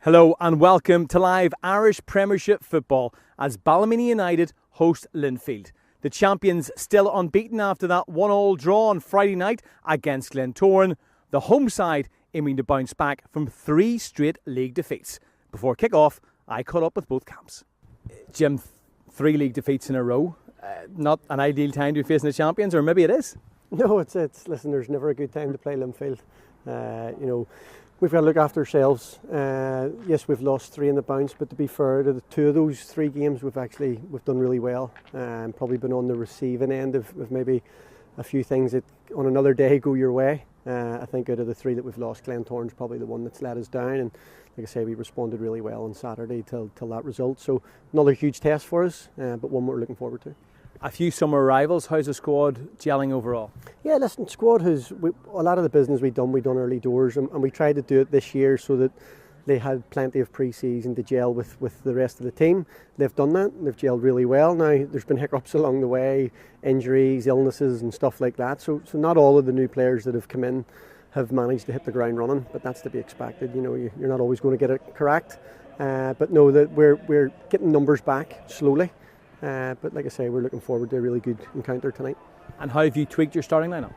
Hello and welcome to live Irish Premiership football as Ballymena United host Linfield. The champions still unbeaten after that 1-1 draw on Friday night against Glentoran. The home side aiming to bounce back from 3 straight league defeats. Before kick-off, I caught up with both camps. Jim, 3 league defeats in a row. Not an ideal time to be facing the champions, or maybe it is? No, it's listen, there's never a good time to play Linfield. We've got to look after ourselves. Yes, we've lost 3 in the bounce, but to be fair, to the 2 of those 3 games we've done really well. Probably been on the receiving end of maybe a few things that on another day go your way. I think out of the 3 that we've lost, Glentoran's probably the one that's let us down. And like I say, we responded really well on Saturday till that result. So another huge test for us, but one we're looking forward to. A few summer rivals. How's the squad gelling overall? Yeah, listen, squad has a lot of the business we done early doors, and we tried to do it this year so that they had plenty of pre-season to gel with the rest of the team. They've done that. They've gelled really well. Now there's been hiccups along the way, injuries, illnesses, and stuff like that. So not all of the new players that have come in have managed to hit the ground running, but that's to be expected. You know, you're not always going to get it correct, but know that we're getting numbers back slowly. But like I say, we're looking forward to a really good encounter tonight. And how have you tweaked your starting lineup?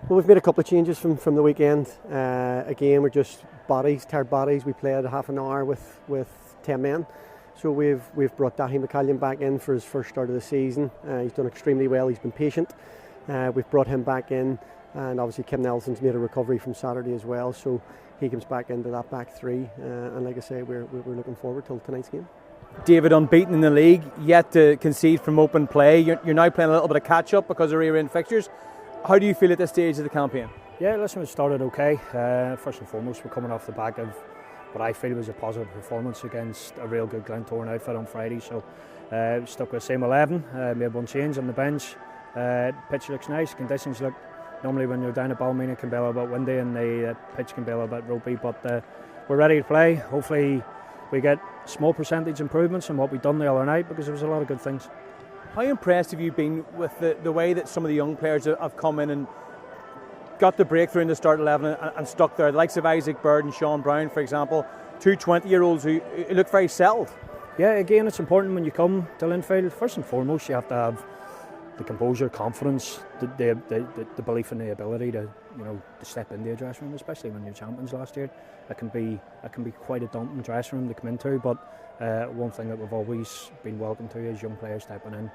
Well, we've made a couple of changes from the weekend. Again, we're just tired bodies. We played half an hour with 10 men. So we've brought Dahi McCallion back in for his first start of the season. He's done extremely well. He's been patient. We've brought him back in, and obviously Kim Nelson's made a recovery from Saturday as well. So he comes back into that back 3. And like I say, we're looking forward till tonight's game. David, unbeaten in the league, yet to concede from open play. You're now playing a little bit of catch-up because of rear-end fixtures. How do you feel at this stage of the campaign? Yeah, listen, it started okay. First and foremost, we're coming off the back of what I feel was a positive performance against a real good Glentoran outfit on Friday. So stuck with the same 11, made one change on the bench. Pitch looks nice, conditions look, normally when you're down at Ballymena it can be a little bit windy and the pitch can be a little bit ropey, but we're ready to play. Hopefully we get small percentage improvements on what we've done the other night, because there was a lot of good things. How impressed have you been with the way that some of the young players have come in and got the breakthrough in the start 11 and stuck there? The likes of Isaac Bird and Sean Brown, for example, 2 20-year-olds who look very settled. Yeah, again, it's important when you come to Linfield. First and foremost, you have to have the composure, confidence, the belief in the ability to step into a dressing room, especially when you're champions last year. It can be quite a daunting dressing room to come into, but one thing that we've always been welcome to is young players stepping in.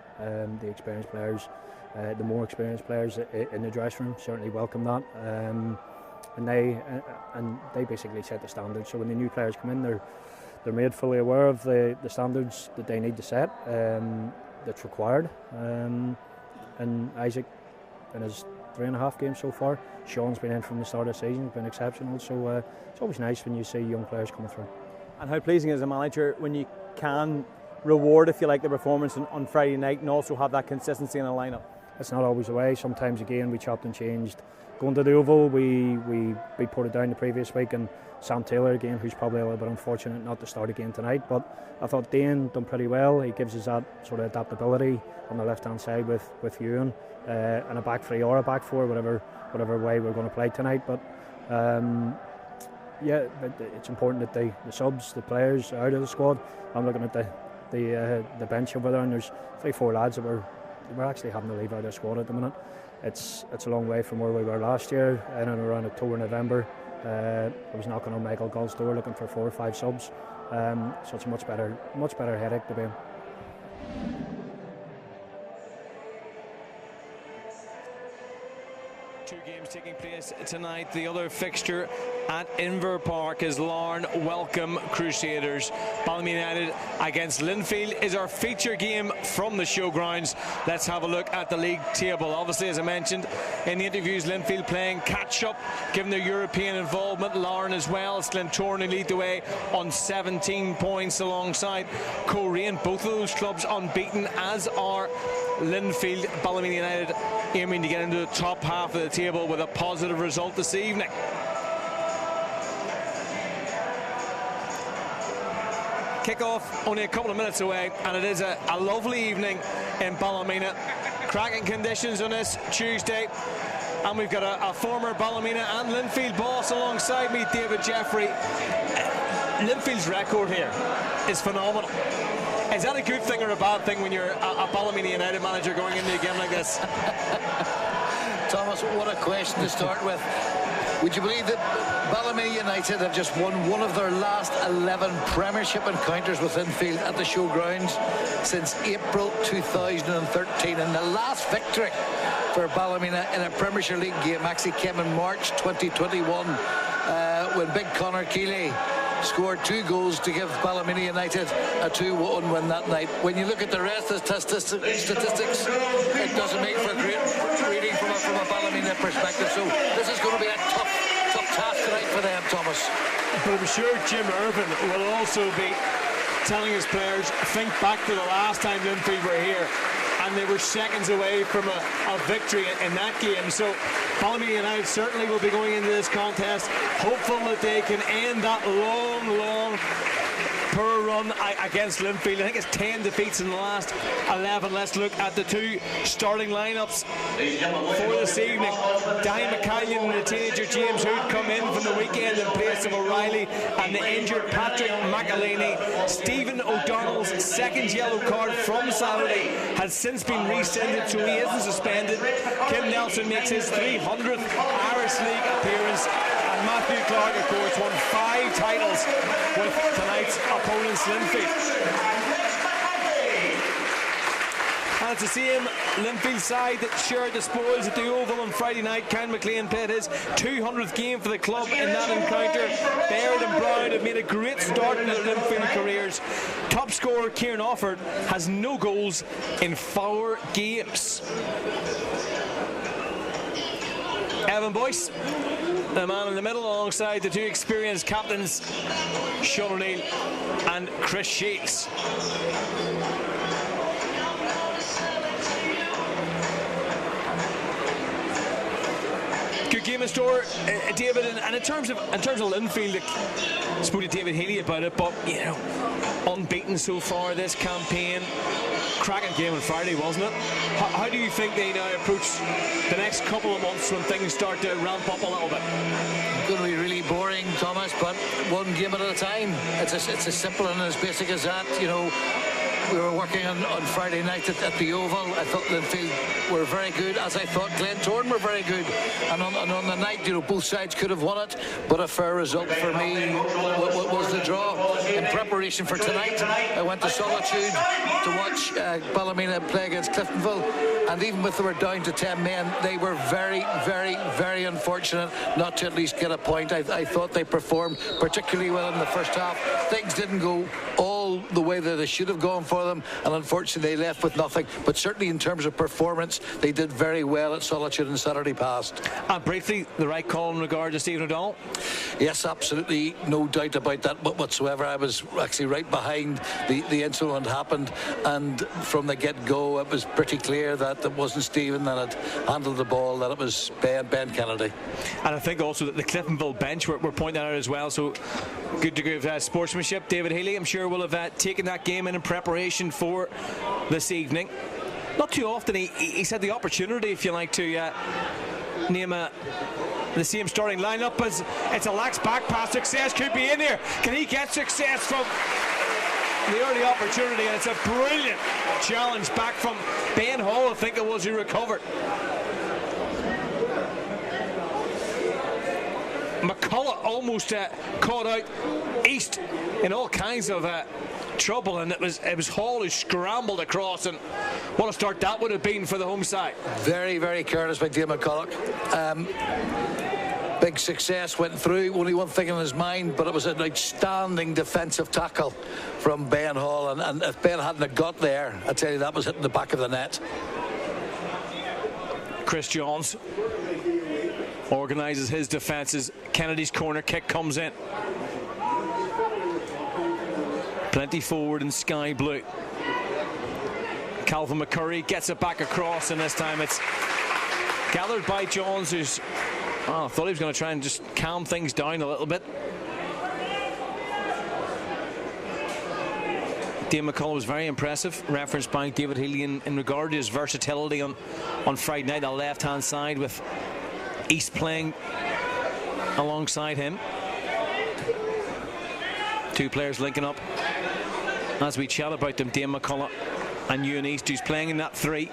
The experienced players, the more experienced players in the dressing room certainly welcome that, and they basically set the standard. So when the new players come in, they're made fully aware of the standards that they need to set, that's required. And Isaac, in his 3.5 games so far, Sean's been in from the start of the season, been exceptional. So it's always nice when you see young players coming through. And how pleasing as a manager when you can reward, if you like, the performance on Friday night and also have that consistency in the lineup. It's not always the way. Sometimes again we chopped and changed. Going to the Oval, we put it down the previous week, and Sam Taylor again, who's probably a little bit unfortunate not to start again tonight, but I thought Dane done pretty well. He gives us that sort of adaptability on the left hand side with Ewan, and a back 3 or a back 4, whatever way we're going to play tonight. But yeah, it's important that the subs, the players are out of the squad. I'm looking at the bench over there, and there's 3-4 lads that we're actually having to leave out of the squad at the minute. It's a long way from where we were last year, in and around October, November. I was knocking on Michael Gall's door looking for 4 or 5 subs. So it's a much better headache to be in. 2 games taking place tonight. The other fixture at Inver Park is Larne welcome Crusaders. Ballymena United against Linfield is our feature game from the showgrounds. Let's have a look at the league table. Obviously, as I mentioned in the interviews, Linfield playing catch-up given their European involvement. Larne as well. It's Glentoran who lead the way on 17 points alongside Coleraine. Both of those clubs unbeaten, as are Linfield. Ballymena United aiming to get into the top half of the table with a positive result this evening. Kick-off only a couple of minutes away, and it is a lovely evening in Ballymena. Cracking conditions on this Tuesday, and we've got a former Ballymena and Linfield boss alongside me, David Jeffrey. Linfield's record here is phenomenal. Is that a good thing or a bad thing when you're a Ballymena United manager going into a game like this? Thomas, what a question to start with. Would you believe that Ballymena United have just won one of their last 11 Premiership encounters with Linfield at the showgrounds since April 2013, and the last victory for Ballymena in a Premiership League game actually came in March 2021 when Big Conor Keeley scored 2 goals to give Ballymena United a 2-1 win that night. When you look at the rest of the statistics, it doesn't make for great reading from a Ballymena perspective. So this is going to be a tough task tonight for them, Thomas. But I'm sure Jim Irvin will also be telling his players, think back to the last time Linfield were here, and they were seconds away from a victory in that game. So Ballymena United certainly will be going into this contest hopeful that they can end that long poor run against Linfield. I think it's 10 defeats in the last 11. Let's look at the 2 starting lineups for this evening. Danny McCallion and the teenager James Hood come in from the weekend in place of O'Reilly and the injured Patrick McElhaney. Stephen O'Donnell's second yellow card from Saturday has since been rescinded, so he isn't suspended. Kim Nelson makes his 300th Irish League appearance. And Matthew Clark, of course, won 5 titles with tonight's opponents, Linfield. And it's the same Linfield side that shared the spoils at the Oval on Friday night. Ken McLean played his 200th game for the club in that encounter. Baird and Brown have made a great start in their Linfield careers. Top scorer Kieran Offord has no goals in 4 games. Evan Boyce, the man in the middle, alongside the 2 experienced captains, Sean O'Neill and Chris Sheets. Good game in store, David, and in terms of Linfield, I spoke to David Healy about it, but you know, unbeaten so far this campaign. Cracking game on Friday, wasn't it? How do you think they now approach the next couple of months when things start to ramp up a little bit? It's going to be really boring, Thomas, but one game at a time. It's as simple and as basic as that. You know, we were working on Friday night at the Oval. I thought Linfield were very good, as I thought Glentoran were very good. And on the night, you know, both sides could have won it, but a fair result for me was the draw. In preparation for tonight, I went to Solitude to watch Ballymena play against Cliftonville, and even if they were down to 10 men, they were very unfortunate not to at least get a point. I thought they performed particularly well in the first half. Things didn't go all the way that they should have gone for them, and unfortunately they left with nothing. But certainly in terms of performance, they did very well at Solitude on Saturday past. And briefly, the right call in regard to Stephen O'Donnell? Yes, absolutely, no doubt about that whatsoever. I was actually right behind the incident happened, and from the get-go it was pretty clear that it wasn't Stephen that had handled the ball, that it was Ben Kennedy. And I think also that the Cliftonville bench were pointing out as well, so good degree of sportsmanship. David Healy, I'm sure, will have taken that game in preparation for this evening. Not too often he's had the opportunity, if you like, to name the same starting lineup, as it's a lax back pass. Success could be in here. Can he get success from the early opportunity? And it's a brilliant challenge back from Ben Hall, I think it was, who recovered. McCullough almost caught out East in all kinds of trouble, and it was Hall who scrambled across, and what a start that would have been for the home side. Very careless by Dave McCullough. Big success, went through, only one thing in his mind, but it was an outstanding defensive tackle from Ben Hall, and if Ben hadn't got there, I tell you, that was hitting the back of the net. Chris Johns organises his defences. Kennedy's corner kick comes in. Plenty forward in sky blue. Calvin McCurry gets it back across, and this time it's gathered by Johns, who's I thought he was going to try and just calm things down a little bit. Dave McCullough was very impressive, referenced by David Healy in regard to his versatility on Friday night, on the left-hand side, with East playing alongside him. Two players linking up as we chat about them, Dane McCullough and Ewan East, who's playing in that 3.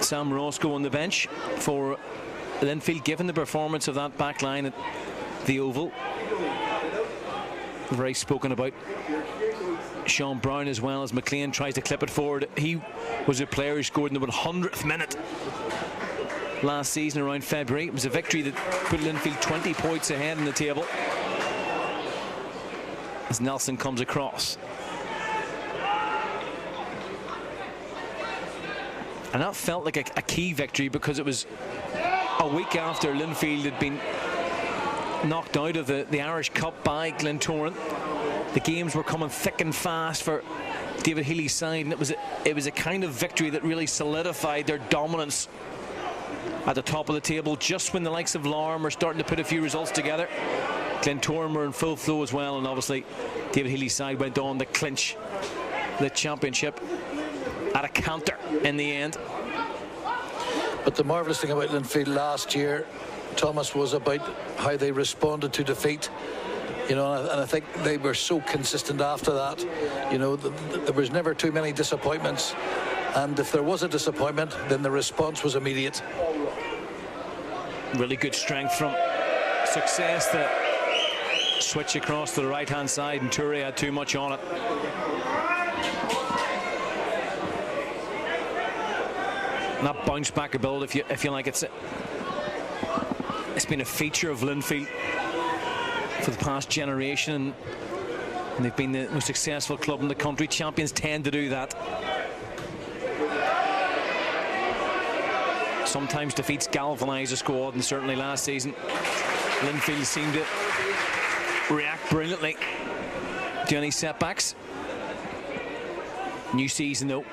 Sam Roscoe on the bench for Linfield, given the performance of that back line at the Oval. Very spoken about. Sean Brown as well, as McLean tries to clip it forward. He was a player who scored in the 100th minute last season around February. It was a victory that put Linfield 20 points ahead in the table as Nelson comes across. And that felt like a key victory, because it was a week after Linfield had been knocked out of the Irish Cup by Glentoran. The games were coming thick and fast for David Healy's side, and it was a kind of victory that really solidified their dominance at the top of the table, just when the likes of Larne were starting to put a few results together. Glentoran were in full flow as well, and obviously David Healy's side went on to clinch the championship at a counter in the end. But the marvellous thing about Linfield last year, Thomas, was about how they responded to defeat. You know, and I think they were so consistent after that. You know, there was never too many disappointments, and if there was a disappointment, then the response was immediate. Really good strength from Success to switch across to the right hand side, and Toure had too much on it. And that bounce back ability, if you like, it's been a feature of Linfield for the past generation, and they've been the most successful club in the country. Champions tend to do that. Sometimes defeats galvanise a squad, and certainly last season Linfield seemed to react brilliantly to any setbacks. New season though,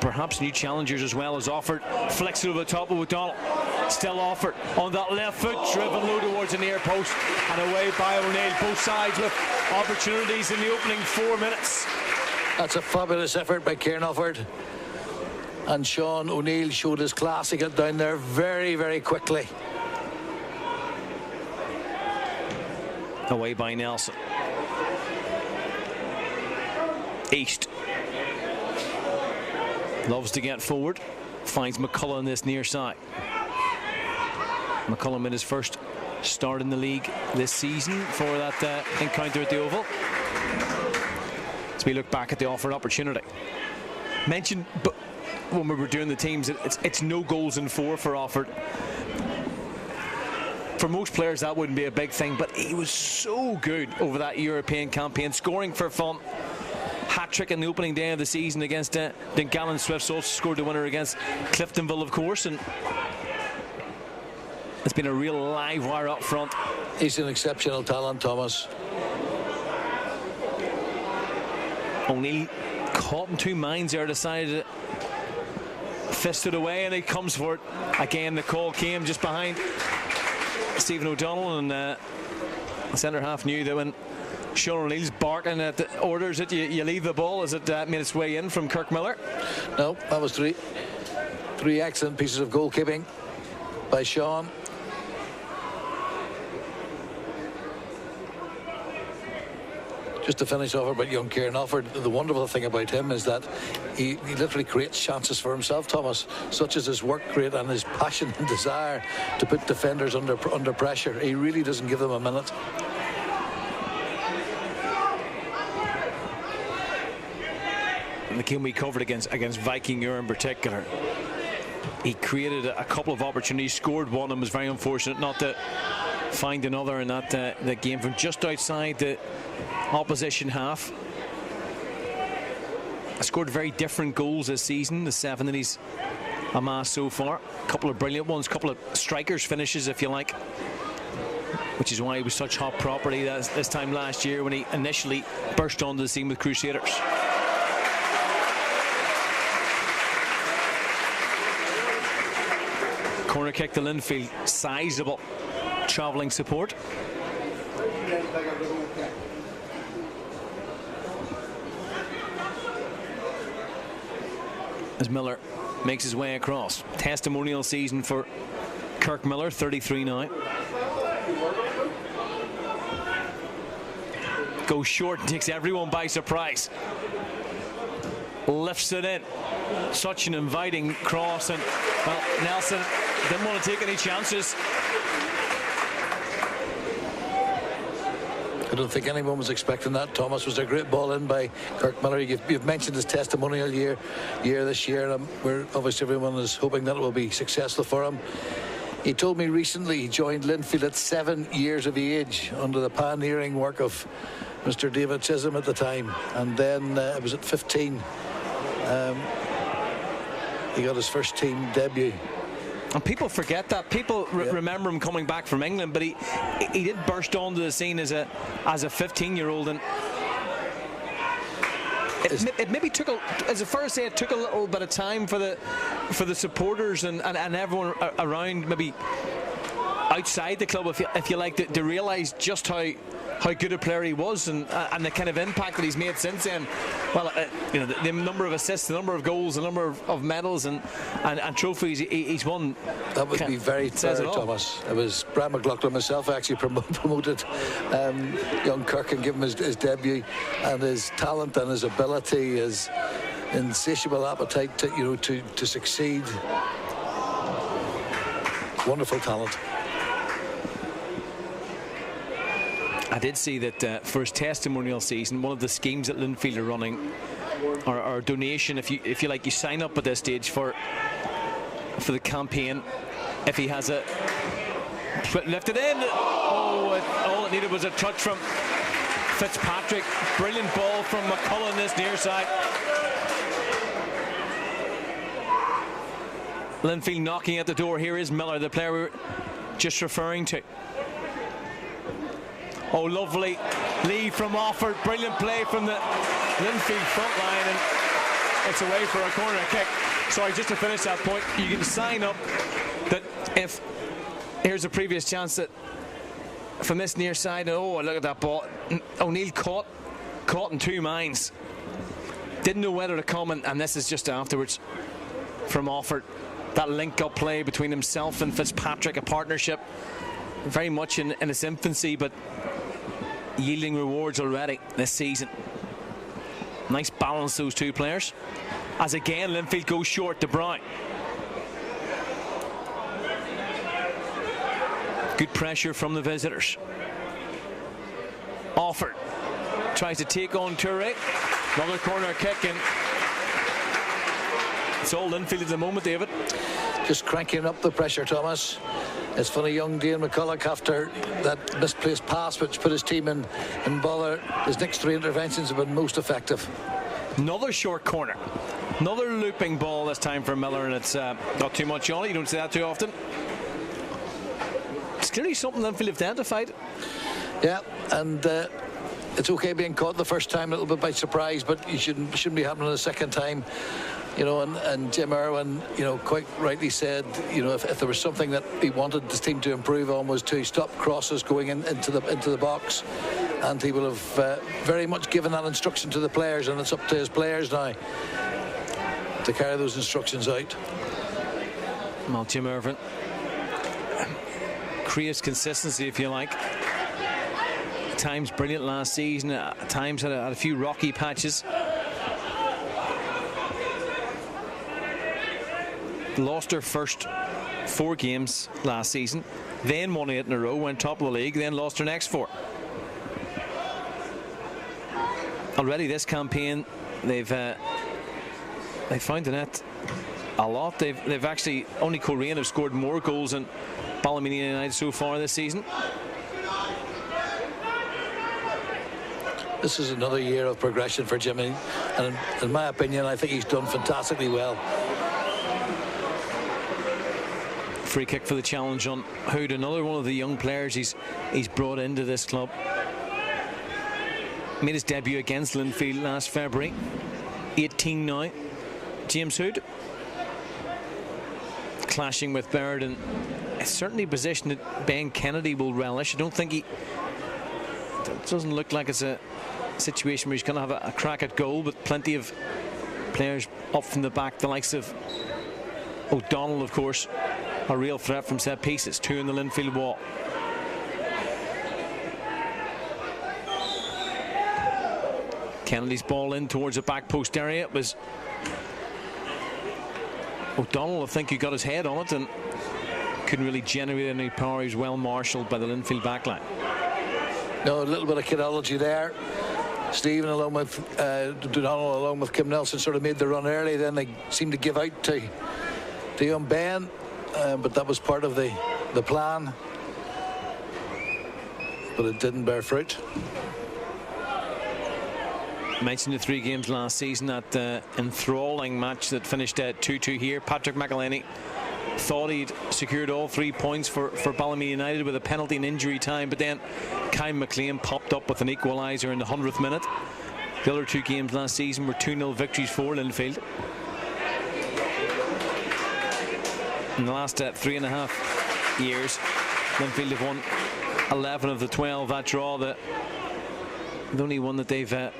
perhaps new challengers as well, as offered. Flicks it over the top of O'Donnell. Still offered on that left foot, driven low towards the near post, and away by O'Neill. Both sides with opportunities in the opening 4 minutes. That's a fabulous effort by Kieran Offord. And Sean O'Neill showed his class. He got down there very, very quickly. Away by Nelson. East loves to get forward. Finds McCullough on this near side. McCullough made his first start in the league this season for that encounter at the Oval. As we look back at the offered opportunity. Mentioned but when we were doing the teams, it's no goals in 4 for Offord. For most players that wouldn't be a big thing, but he was so good over that European campaign, scoring for fun. Hat-trick in the opening day of the season against Dungannon Swifts, also scored the winner against Cliftonville, of course, and it's been a real live wire up front. He's an exceptional talent, Thomas. O'Neill caught in two minds there, decided to fist it away, and he comes for it. Again, the call came just behind Stephen O'Donnell, and the centre half knew that when Sean O'Neill's barking at the orders that you leave the ball as it made its way in from Kirk Miller. No, that was three excellent pieces of goalkeeping by Sean. Just to finish off about young Kieran Offord, the wonderful thing about him is that he literally creates chances for himself, Thomas, such as his work rate and his passion and desire to put defenders under pressure. He really doesn't give them a minute. And the game we covered against Viking Ur in particular, he created a couple of opportunities, scored one, and was very unfortunate not to find another in that game from just outside the opposition half. Scored very different goals this season, the 7 that he's amassed so far. A couple of brilliant ones, a couple of strikers finishes, if you like, which is why he was such hot property this time last year when he initially burst onto the scene with Crusaders. Corner kick to Linfield, sizable travelling support. As Miller makes his way across. Testimonial season for Kirk Miller, 33 now. goes short and takes everyone by surprise. Lifts it in. Such an inviting cross, and well, Nelson didn't want to take any chances. I don't think anyone was expecting that. Thomas, was a great ball in by Kirk Miller. You've mentioned his testimonial year this year, and we're obviously everyone is hoping that it will be successful for him. He told me recently he joined Linfield at 7 years of age under the pioneering work of Mr. David Chisholm at the time, and then it was at 15 he got his first team debut. And people forget that. People remember him coming back from England, but he did burst onto the scene as a 15-year-old, and it maybe took as a first say, it took a little bit of time for the supporters and everyone around, maybe outside the club, if you like, to realise just how good a player he was, and the kind of impact that he's made since then. Well, the number of assists, the number of goals, the number of medals and trophies he's won. That would be very fair, Thomas. It was Brad McLaughlin myself actually promoted young Kirk and gave him his debut, and his talent and his ability, his insatiable appetite to succeed. Wonderful talent. I did see that for his testimonial season, one of the schemes that Linfield are running, or a donation, if you like, you sign up at this stage for the campaign. If he has a lifted in, all it needed was a touch from Fitzpatrick. Brilliant ball from McCullough this near side. Linfield knocking at the door. Here is Miller, the player we were just referring to. Oh, lovely lead from Offord. Brilliant play from the Linfield front line, and it's away for a corner kick. Sorry, just to finish that point, you can sign up that if here's a previous chance that from this near side, look at that ball. O'Neill caught in two minds. Didn't know whether to come, and this is just afterwards from Offord. That link-up play between himself and Fitzpatrick, a partnership very much in its infancy, but yielding rewards already this season. Nice balance, those two players. As again, Linfield goes short to Brown. Good pressure from the visitors. Offord tries to take on Toure. Another corner kick, and it's all Linfield at the moment, David. Just cranking up the pressure, Thomas. It's funny, young Dane McCullough, after that misplaced pass which put his team in bother, his next three interventions have been most effective. Another short corner. Another looping ball this time for Miller, and it's not too much on it. You don't see that too often. It's clearly something Linfield have identified. Yeah, and it's okay being caught the first time a little bit by surprise, but you shouldn't be happening the second time. And Jim Irwin, quite rightly said, if there was something that he wanted this team to improve on, was to stop crosses going into the box, and he will have very much given that instruction to the players, and it's up to his players now to carry those instructions out. Well, Jim Irwin creates consistency, if you like. At times brilliant last season, at times had a few rocky patches. Lost their first 4 games last season, then won 8 in a row, went top of the league, then lost their next 4. Already this campaign, they've found the net a lot. They've actually, only Coleraine have scored more goals than Ballymena United so far this season. This is another year of progression for Jimmy, and in my opinion, I think he's done fantastically well. Free kick for the challenge on Hood, another one of the young players he's brought into this club. Made his debut against Linfield last February. 18 now. James Hood clashing with Baird, and it's certainly a position that Ben Kennedy will relish. I don't think it doesn't look like it's a situation where he's going to have a crack at goal, but plenty of players up from the back, the likes of O'Donnell, of course, a real threat from set pieces. 2 in the Linfield wall. Kennedy's ball in towards the back post area. It was O'Donnell, I think, who got his head on it and couldn't really generate any power. He was well marshalled by the Linfield backline. No, a little bit of kidology there. Stephen along with O'Donnell along with Kim Nelson sort of made the run early. Then they seemed to give out to young Ben, but that was part of the plan. But it didn't bear fruit. I mentioned the 3 games last season, that enthralling match that finished at 2-2 here. Patrick McElhenney thought he'd secured all 3 points for Ballymena United with a penalty in injury time, but then Kyle McLean popped up with an equaliser in the 100th minute. The other 2 games last season were 2-0 victories for Linfield. In the last 3.5 years, Linfield have won 11 of the 12. That draw, the only one that they've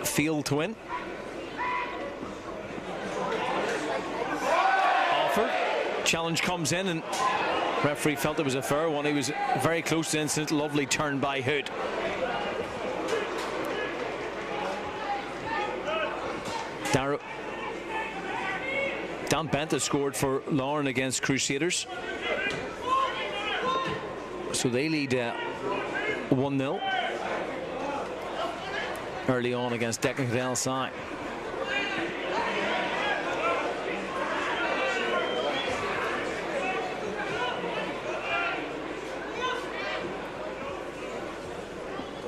failed to win. Offered. Challenge comes in, and referee felt it was a fair one. He was very close to the incident. Lovely turn by Hood. Dan Bent has scored for Lauren against Crusaders, so they lead 1-0 early on against Declan Cadell's side.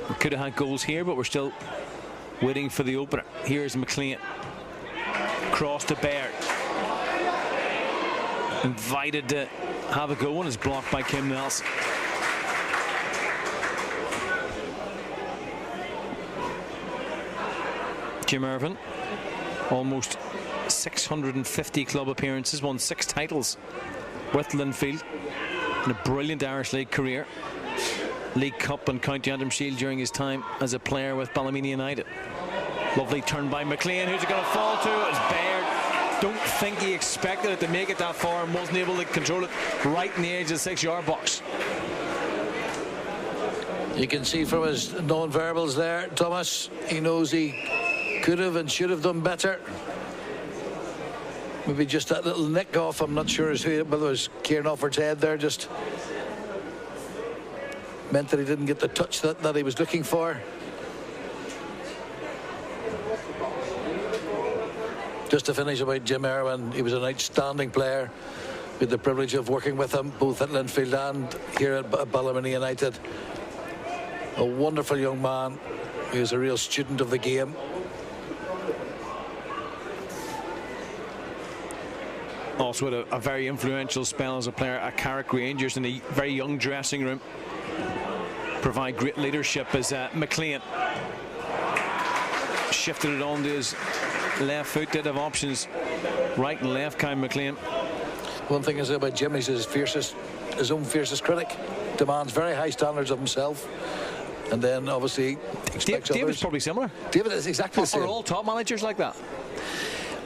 We could have had goals here, but we're still waiting for the opener. Here's McLean. Cross to Baird. Invited to have a go and is blocked by Kim Nelson. Jim Irvin, almost 650 club appearances, won 6 titles with Linfield in a brilliant Irish League career. League Cup and County Antrim Shield during his time as a player with Ballymena United. Lovely turn by McLean. Who's it going to fall to? It's Baird. Don't think he expected it to make it that far and wasn't able to control it right in the edge of the 6-yard box. You can see from his non-verbals there, Thomas, he knows he could have and should have done better. Maybe just that little nick off, I'm not sure whether it was Kieran Offord's head there, just meant that he didn't get the touch that he was looking for. Just to finish about Jim Irwin, he was an outstanding player. We had the privilege of working with him both at Linfield and here at Ballymena United. A wonderful young man. He was a real student of the game. Also had a very influential spell as a player at Carrick Rangers in a very young dressing room. Provide great leadership as McLean shifted it onto his left foot. Did have options right and left, Kyle McLean. One thing is about Jim, he's his own fiercest critic. Demands very high standards of himself, and then obviously expects others. David's probably similar. David is exactly the same. Are all top managers like that?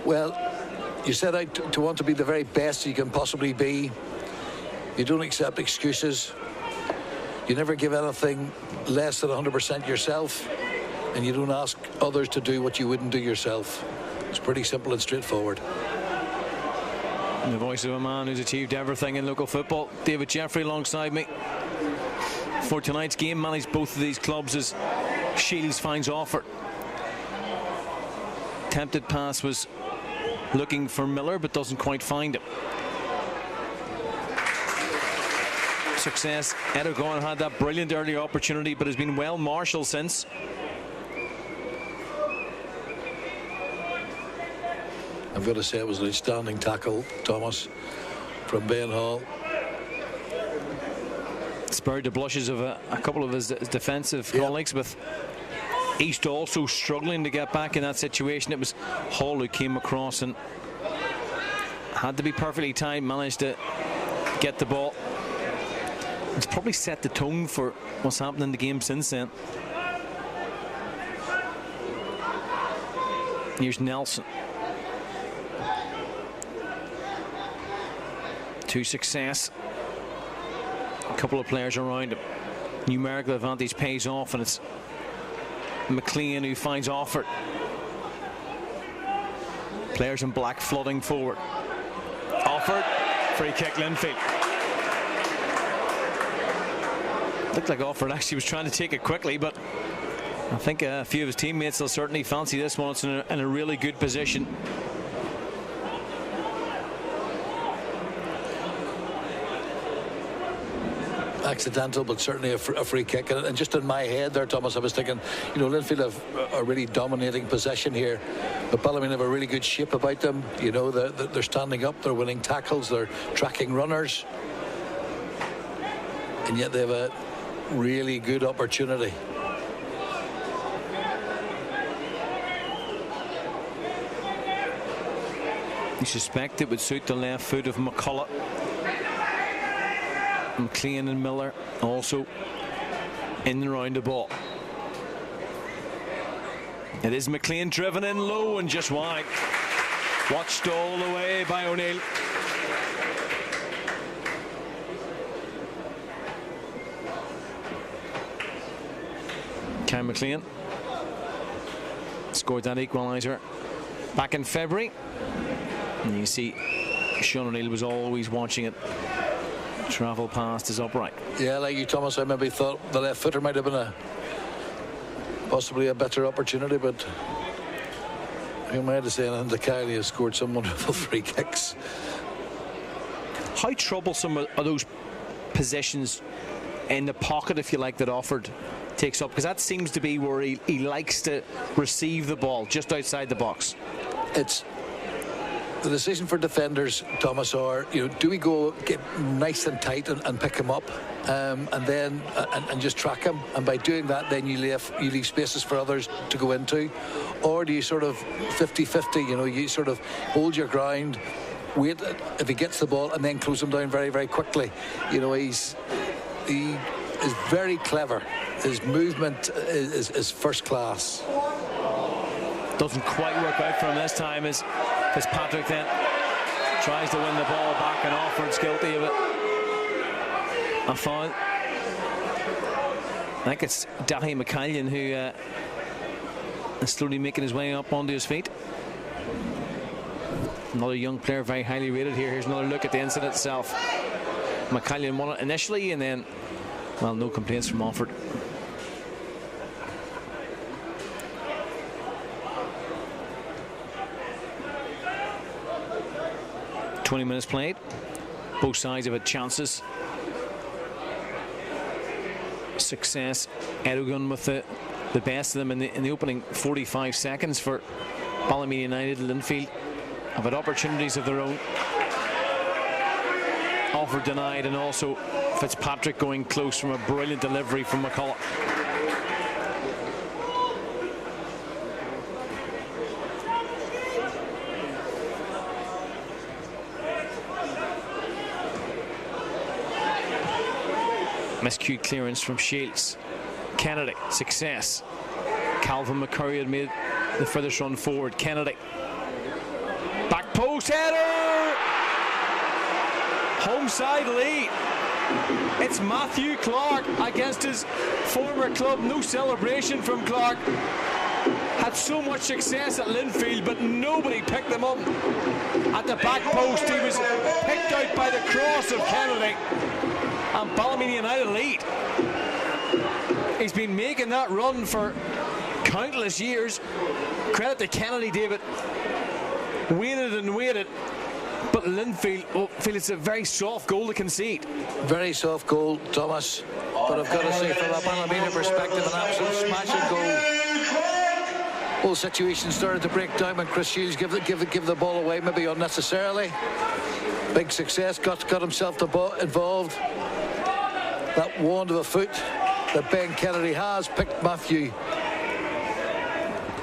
Well, you set out to want to be the very best you can possibly be. You don't accept excuses. You never give anything less than 100% yourself, and you don't ask others to do what you wouldn't do yourself. It's pretty simple and straightforward. And the voice of a man who's achieved everything in local football, David Jeffrey alongside me for tonight's game. Managed both of these clubs as Shields finds Offord. Tempted pass was looking for Miller but doesn't quite find him. Success. Ed O'Gorn had that brilliant early opportunity but has been well marshalled since. I've got to say it was an outstanding tackle, Thomas, from Ben Hall. Spurred the blushes of a couple of his defensive colleagues, with East also struggling to get back in that situation. It was Hall who came across and had to be perfectly timed, managed to get the ball. It's probably set the tone for what's happened in the game since then. Here's Nelson. To success. A couple of players around him. Numerical advantage pays off, and it's McLean, who finds Offord. Players in black flooding forward. Offord, free kick Linfield. Looked like Offord actually was trying to take it quickly, but I think a few of his teammates will certainly fancy this one. It's in a really good position. Accidental, but certainly a free kick. And just in my head there, Thomas, I was thinking, you know, Linfield have a really dominating possession here, but Ballymena have a really good shape about them. You know, they're standing up, they're winning tackles, they're tracking runners, and yet they have a really good opportunity. You suspect it would suit the left foot of McCullough. McLean and Miller also in and around the ball. It is McLean driven in low and just wide. Watched all the way by O'Neill. Cam McLean scored that equaliser back in February. And you see Sean O'Neill was always watching it travel past his upright. Yeah, like you, Thomas, I maybe thought the left footer might have been possibly a better opportunity, but you might have said that Kylie has scored some wonderful free kicks. How troublesome are those positions in the pocket, if you like, that Offord takes up? Because that seems to be where he likes to receive the ball, just outside the box. It's the decision for defenders, Thomas, are, you know, do we go get nice and tight and pick him up, and then just track him, and by doing that then you leave spaces for others to go into, or do you sort of 50-50, you know, you sort of hold your ground, wait if he gets the ball and then close him down very, very quickly. You know, he is very clever. His movement is first class. Doesn't quite work out for him this time as Fitzpatrick then tries to win the ball back, and Offord's guilty of it. A foul. I think it's Dahi McCallion who is slowly making his way up onto his feet. Another young player, very highly rated here. Here's another look at the incident itself. McCallion won it initially, and then, well, no complaints from Offord. "20 minutes played. Both sides have had chances. Success. Erdogan with the best of them in the opening 45 seconds for Ballymena United. Linfield have had opportunities of their own. Offord denied, and also Fitzpatrick going close from a brilliant delivery from McCullough. Miscued clearance from Shields. Kennedy, success. Calvin McCurry had made the furthest run forward. Kennedy. Back post header! Home side lead. It's Matthew Clark against his former club. No celebration from Clark. Had so much success at Linfield, but nobody picked them up at the back post. He was picked out by the cross of Kennedy, and Ballymena United lead. He's been making that run for countless years. Credit to Kennedy, David. Waited and waited, but Linfield feel it's a very soft goal to concede. Very soft goal, Thomas, but I've got to say, from a Ballymena perspective, an absolute smashing goal. Whole situation started to break down when Chris Shields give the ball away, maybe unnecessarily. Big success, got himself involved. That wand of a foot that Ben Kennedy has picked Matthew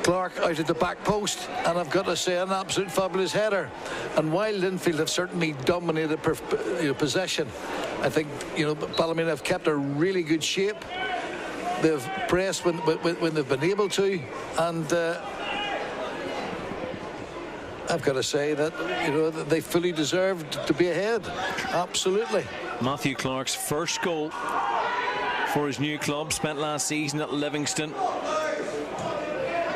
Clark out at the back post, and I've got to say, an absolute fabulous header. And while Linfield have certainly dominated possession, I think, you know, Ballymena have kept a really good shape. They've pressed when they've been able to, and I've got to say that, you know, they fully deserved to be ahead. Absolutely. Matthew Clark's first goal for his new club, spent last season at Livingston.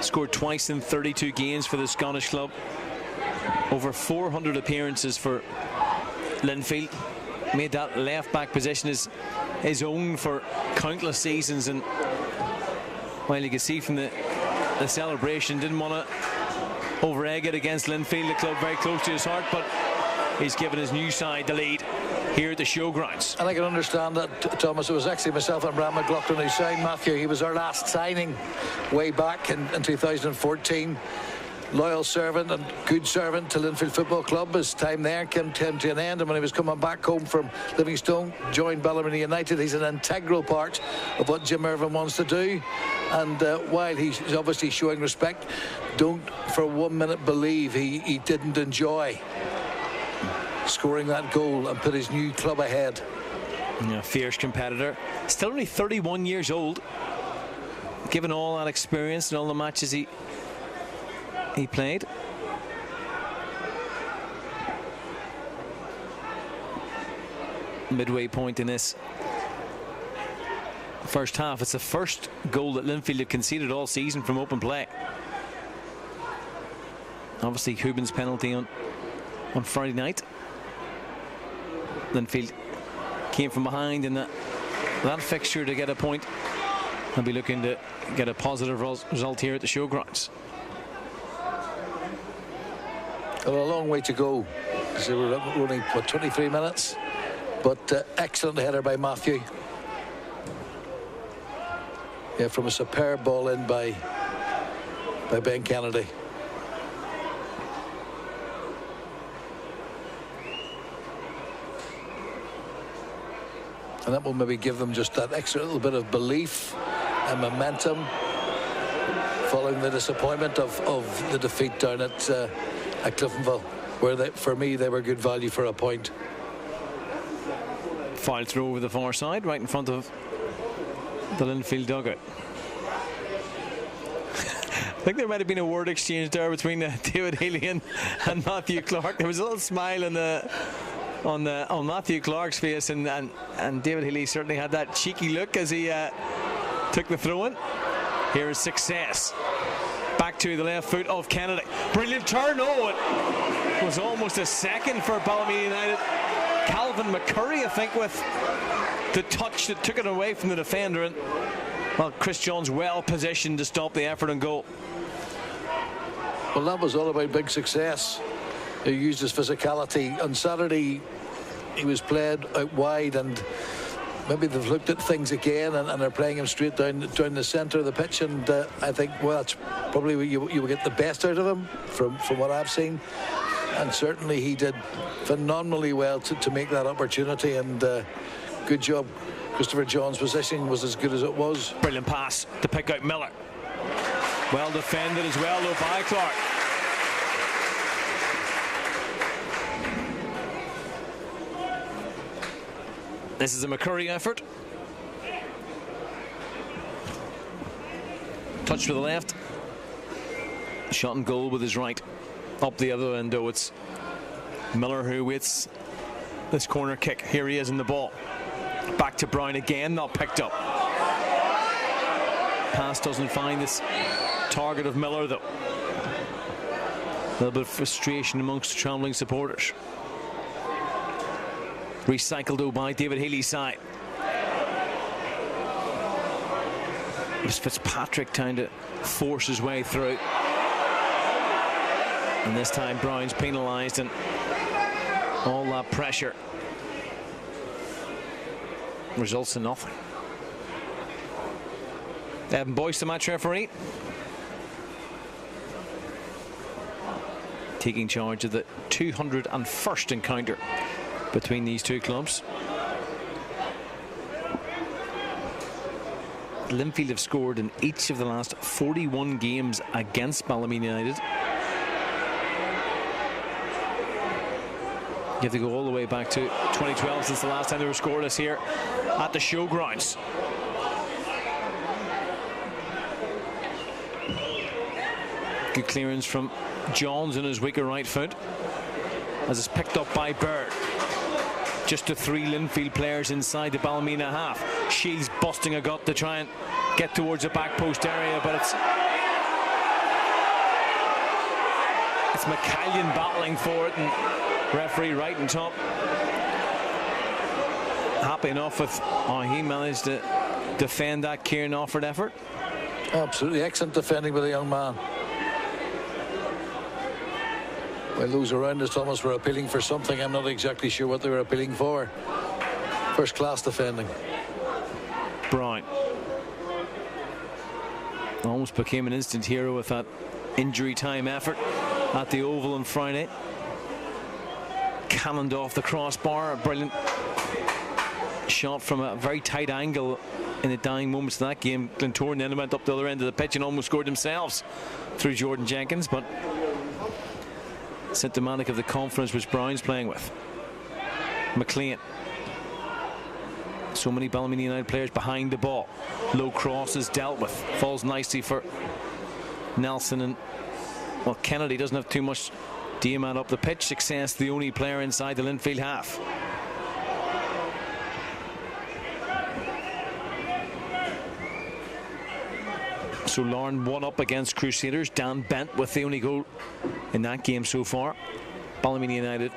Scored twice in 32 games for the Scottish club. Over 400 appearances for Linfield. Made that left-back position his own for countless seasons, and while you can see from the celebration, didn't want to over-egg it against Linfield, the club very close to his heart, but he's given his new side the lead here at the showgrounds. And I can understand that, Thomas. It was actually myself and Bram McLaughlin who signed Matthew. He was our last signing way back in 2014. Loyal servant and good servant to Linfield Football Club. His time there came to an end, and when he was coming back home from Livingstone, joined Ballymena United. He's an integral part of what Jim Irvin wants to do, and while he's obviously showing respect, don't for 1 minute believe he didn't enjoy scoring that goal and put his new club ahead. Yeah, fierce competitor, still only 31 years old, given all that experience and all the matches he played. Midway point in this first half. It's the first goal that Linfield have conceded all season from open play. Obviously Hubin's penalty on Friday night. Linfield came from behind in that fixture to get a point and be looking to get a positive result here at the showgrounds. Well, a long way to go. So we're running for 23 minutes, but excellent header by Matthew. Yeah, from a superb ball in by Ben Kennedy. And that will maybe give them just that extra little bit of belief and momentum following the disappointment of the defeat down at Cliftonville, where for me they were good value for a point. Foul throw over the far side, right in front of the Linfield dugout. I think there might have been a word exchange there between David Healy and Matthew Clark. There was a little smile on Matthew Clark's face, and David Healy certainly had that cheeky look as he took the throw in. Here is success. Back to the left foot of Kennedy. Brilliant turn. Oh, it was almost a second for Ballymena United. Calvin McCurry, I think, with the touch that took it away from the defender. And well, Chris Jones well positioned to stop the effort and goal. Well, that was all about big success. He used his physicality. On Saturday, he was played out wide, and maybe they've looked at things again and are playing him straight down the centre of the pitch, and I think, well, that's probably where you will get the best out of him from what I've seen. And certainly he did phenomenally well to make that opportunity, and good job. Christopher John's positioning was as good as it was. Brilliant pass to pick out Miller. Well defended as well, though, by Clark. This is a McCurry effort. Touch with the left. Shot and goal with his right. Up the other end, though, it's Miller who waits this corner kick. Here he is in the ball. Back to Brown again, not picked up. Pass doesn't find this target of Miller, though. A little bit of frustration amongst the travelling supporters. Recycled, though, by David Healy's side. It was Fitzpatrick trying to force his way through. And this time Brown's penalised, and all that pressure results in nothing. Evan Boyce, the match referee, taking charge of the 201st encounter between these two clubs. Linfield have scored in each of the last 41 games against Ballymena United. You have to go all the way back to 2012 since the last time they were scoreless here at the showgrounds. Good clearance from Johns on his weaker right foot, as it's picked up by Bird. Just the three Linfield players inside the Ballymena half. Shields busting a gut to try and get towards the back post area, but it's It's McCallion battling for it, and referee right on top. Happy enough with how he managed to defend that Kieran Offord effort. Absolutely excellent defending by the young man. Well, those around us, Thomas, were appealing for something. I'm not exactly sure what they were appealing for. First class defending. Brown almost became an instant hero with that injury time effort at the Oval on Friday. Cannoned off the crossbar. A brilliant shot from a very tight angle in the dying moments of that game. Glentoran then went up the other end of the pitch and almost scored themselves through Jordan Jenkins, but symptomatic of the confidence which Brown's playing with. McLean. So many Ballymena United players behind the ball. Low cross is dealt with. Falls nicely for Nelson, and well, Kennedy doesn't have too much to aim at up the pitch. Success, the only player inside the Linfield half. So Larne 1 up against Crusaders. Dan Bent with the only goal in that game so far. Ballymena United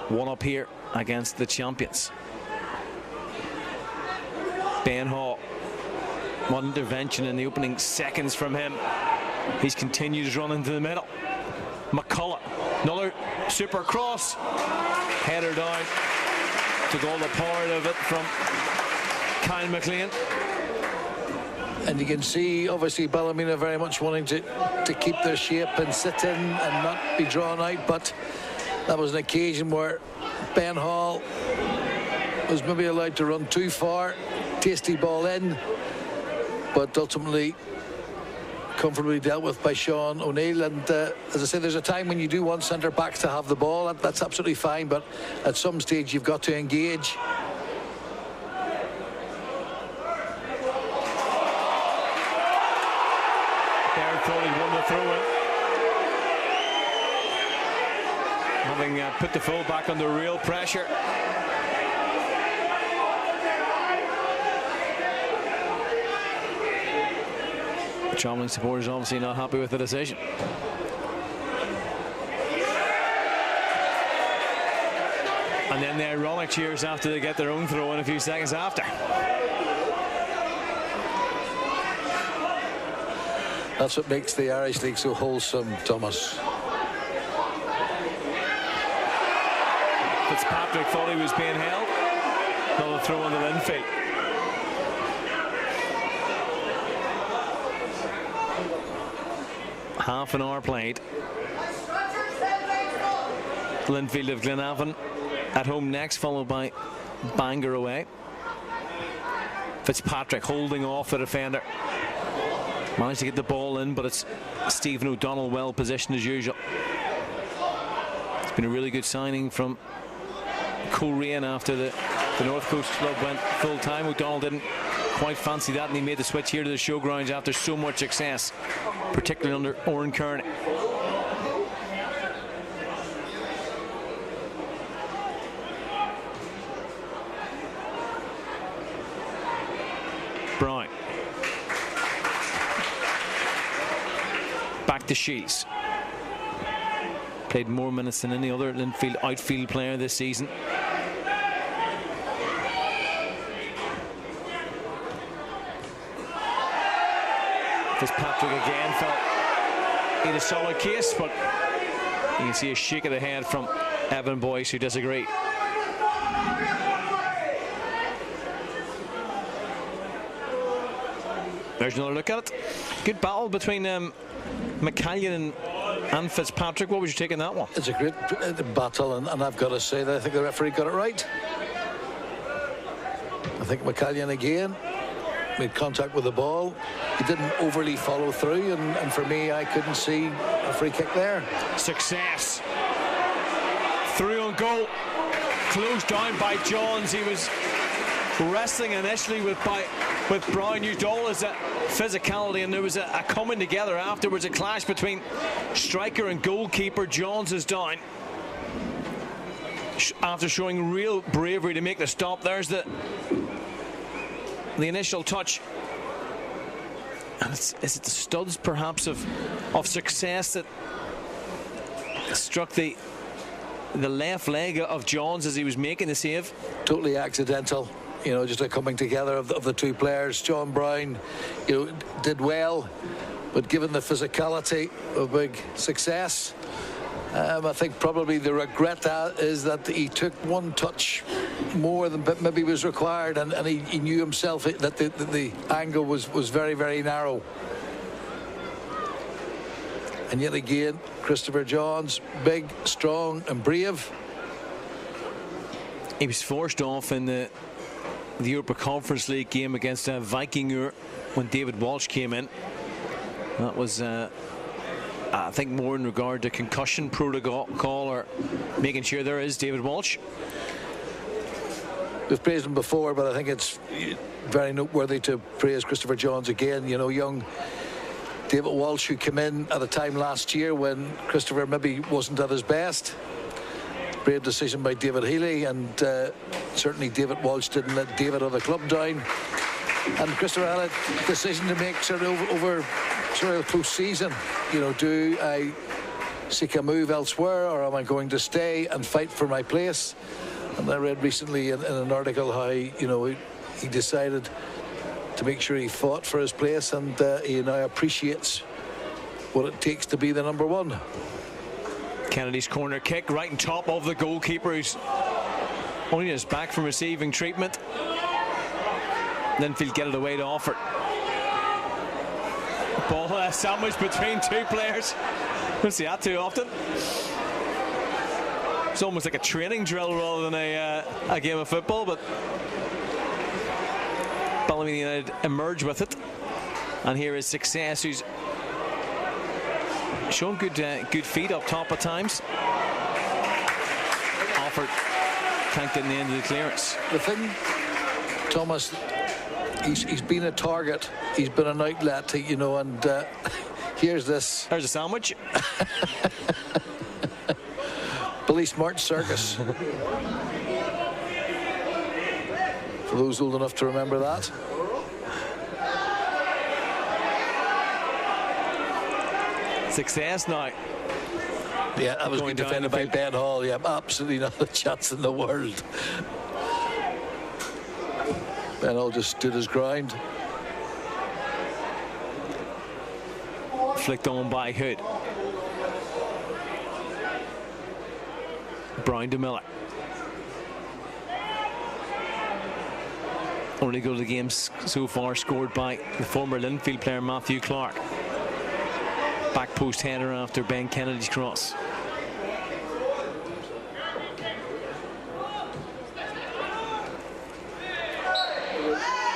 1 up here against the champions. Ben Hall, one intervention in the opening seconds from him. He's continued his run into the middle. McCullough, another super cross, header down. Took all the power of it from Kyle McLean. And you can see, obviously, Ballymena very much wanting to keep their shape and sit in and not be drawn out. But that was an occasion where Ben Hall was maybe allowed to run too far. Tasty ball in, but ultimately comfortably dealt with by Sean O'Neill. And as I say, there's a time when you do want centre backs to have the ball. That's absolutely fine, but at some stage you've got to engage. Thought he won the throw-in, having put the full back under real pressure. Cholmondeley supporters obviously not happy with the decision. And then the ironic cheers after they get their own throw in a few seconds after. That's what makes the Irish League so wholesome, Thomas. Fitzpatrick thought he was being held. Another throw on the Linfield. Half an hour played. Linfield of Glenavon at home next, followed by Bangor away. Fitzpatrick holding off the defender. Managed to get the ball in, but it's Stephen O'Donnell well positioned as usual. It's been a really good signing from Coleraine after the North Coast club went full time. O'Donnell didn't quite fancy that, and he made the switch here to the showgrounds after so much success, particularly under Oran Kearney. Brown. Back to Shields. Played more minutes than any other Linfield outfield player this season. Fitzpatrick again felt he had a solid case, but you can see a shake of the head from Evan Boyce, who disagreed. There's another look at it. Good battle between McCallion and Fitzpatrick. What would you take in that one? It's a great battle, and I've got to say that I think the referee got it right. I think McCallion again made contact with the ball. He didn't overly follow through, and for me, I couldn't see a free kick there. Success. Through on goal. Closed down by Johns. He was wrestling initially with Brown. Used all his physicality, and there was a coming together afterwards. A clash between striker and goalkeeper. Johns is down after showing real bravery to make the stop. There's the initial touch And is it the studs perhaps of success that struck the left leg of Johns as he was making the save? Totally accidental, you know, just a coming together of the two players. John Brown, you know, did well, but given the physicality of big success, I think probably the regret is that he took one touch more than maybe was required, and he knew himself that the angle was very, very narrow. And yet again, Christopher Johns, big, strong and brave. He was forced off in the Europa Conference League game against Vikingur when David Walsh came in. That was I think more in regard to concussion protocol, or making sure there is David Walsh. We've praised him before, but I think it's very noteworthy to praise Christopher Johns again. You know, young David Walsh, who came in at a time last year when Christopher maybe wasn't at his best. Brave decision by David Healy, and certainly David Walsh didn't let David or the club down. And Christopher had a decision to make sort of over sort of close season. You know, do I seek a move elsewhere, or am I going to stay and fight for my place? And I read recently in an article how, you know, he decided to make sure he fought for his place, and he now appreciates what it takes to be the number one. Kennedy's corner kick right on top of the goalkeeper, who's only just back from receiving treatment. Linfield get it away to Offord. Ball sandwiched between two players. Don't see that too often. It's almost like a training drill rather than a game of football, but Ballymena United emerge with it. And here is Success, who's shown good feet up top at times. Offord can't get in the end of the clearance. The thing, Thomas, he's been a target, he's been an outlet, you know, and here's this. There's a sandwich. Police March Circus. For those old enough to remember that. Success now. Yeah, that was going defended by Ben Hall. Yeah, absolutely not a chance in the world. Ben Hall just stood his ground. Flicked on by Hood. Brian de Miller. Only goal of the game so far scored by the former Linfield player Matthew Clark. Back post header after Ben Kennedy's cross.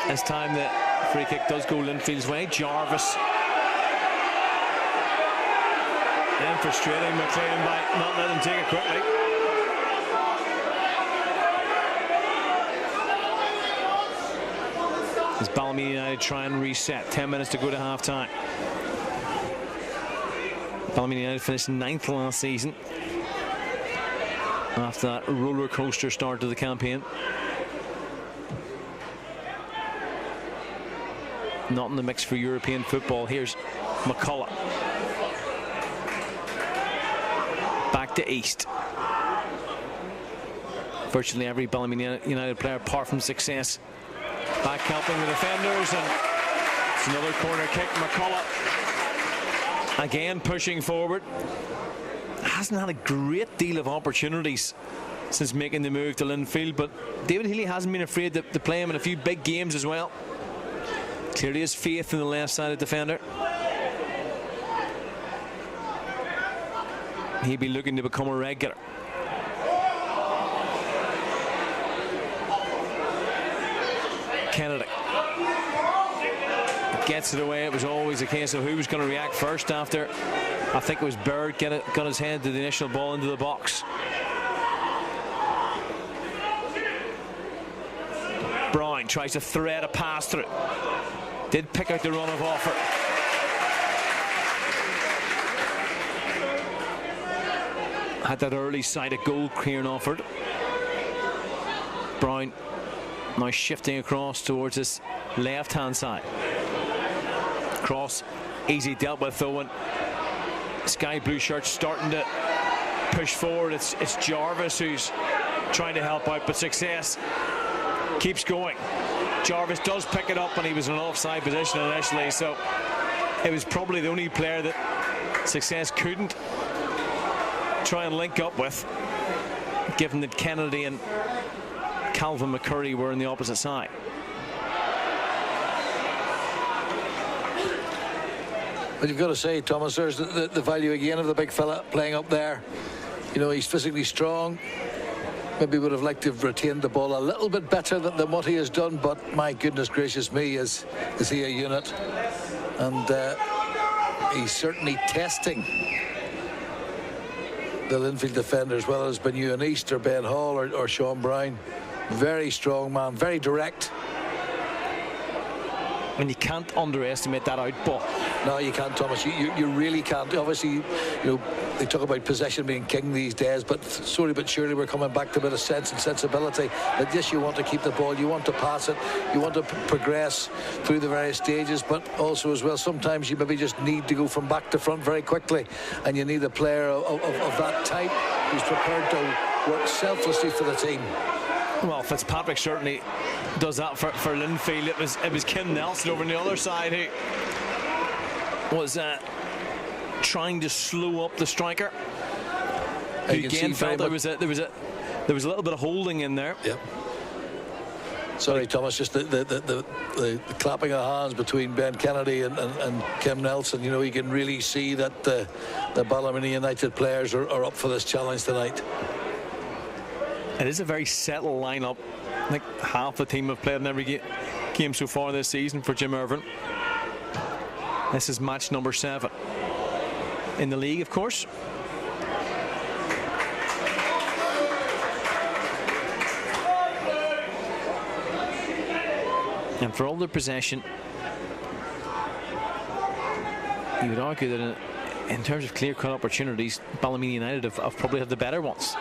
This time the free kick does go Linfield's way. Jarvis. Then frustrating McLean by not letting him take it quickly. As Ballymena United try and reset. 10 minutes to go to half time. Ballymena United finished 9th last season after that roller coaster start to the campaign. Not in the mix for European football. Here's McCullough. Back to East. Virtually every Ballymena United player apart from Success back helping the defenders, and it's another corner kick. McCullough again pushing forward. Hasn't had a great deal of opportunities since making the move to Linfield, but David Healy hasn't been afraid to play him in a few big games as well. Clearly has faith in the left-sided defender. He'd be looking to become a regular. Kennedy gets it away. It was always a case of who was going to react first after, I think it was Bird, got his head to the initial ball into the box. Brown tries to thread a pass through. Did pick out the run of Offord. Had that early sight at goal here in Offord. Brown now shifting across towards his left-hand side. cross, easy dealt with though, and sky blue shirts starting to push forward. It's Jarvis who's trying to help out, but Success keeps going. Jarvis does pick it up, and he was in an offside position initially, so it was probably the only player that Success couldn't try and link up with, given that Kennedy and Calvin McCurry were on the opposite side. But you've got to say, Thomas, there's the value again of the big fella playing up there. You know, he's physically strong. Maybe would have liked to have retained the ball a little bit better than what he has done, but my goodness gracious me, is he a unit. And he's certainly testing the Linfield defenders, whether it's been Ewan East or Ben Hall or Sean Brown. Very strong man, very direct. And you can't underestimate that out ball. No, you can't, Thomas. You really can't. Obviously, you know, they talk about possession being king these days, but slowly but surely we're coming back to a bit of sense and sensibility. That yes, you want to keep the ball, you want to pass it, you want to progress through the various stages, but also as well, sometimes you maybe just need to go from back to front very quickly, and you need a player of that type who's prepared to work selflessly for the team. Well, Fitzpatrick certainly does that for Linfield. It was Kim Nelson over on the other side who was trying to slow up the striker. Who again felt there was a little bit of holding in there. Yep. Sorry, Thomas, just the clapping of hands between Ben Kennedy and Kim Nelson. You know, you can really see that the Ballymena United players are up for this challenge tonight. It is a very settled lineup. I think half the team have played in every game so far this season for Jim Irvine. This is match number 7 in the league, of course. And for all their possession, you would argue that in terms of clear-cut opportunities, Ballymena United have probably had the better ones.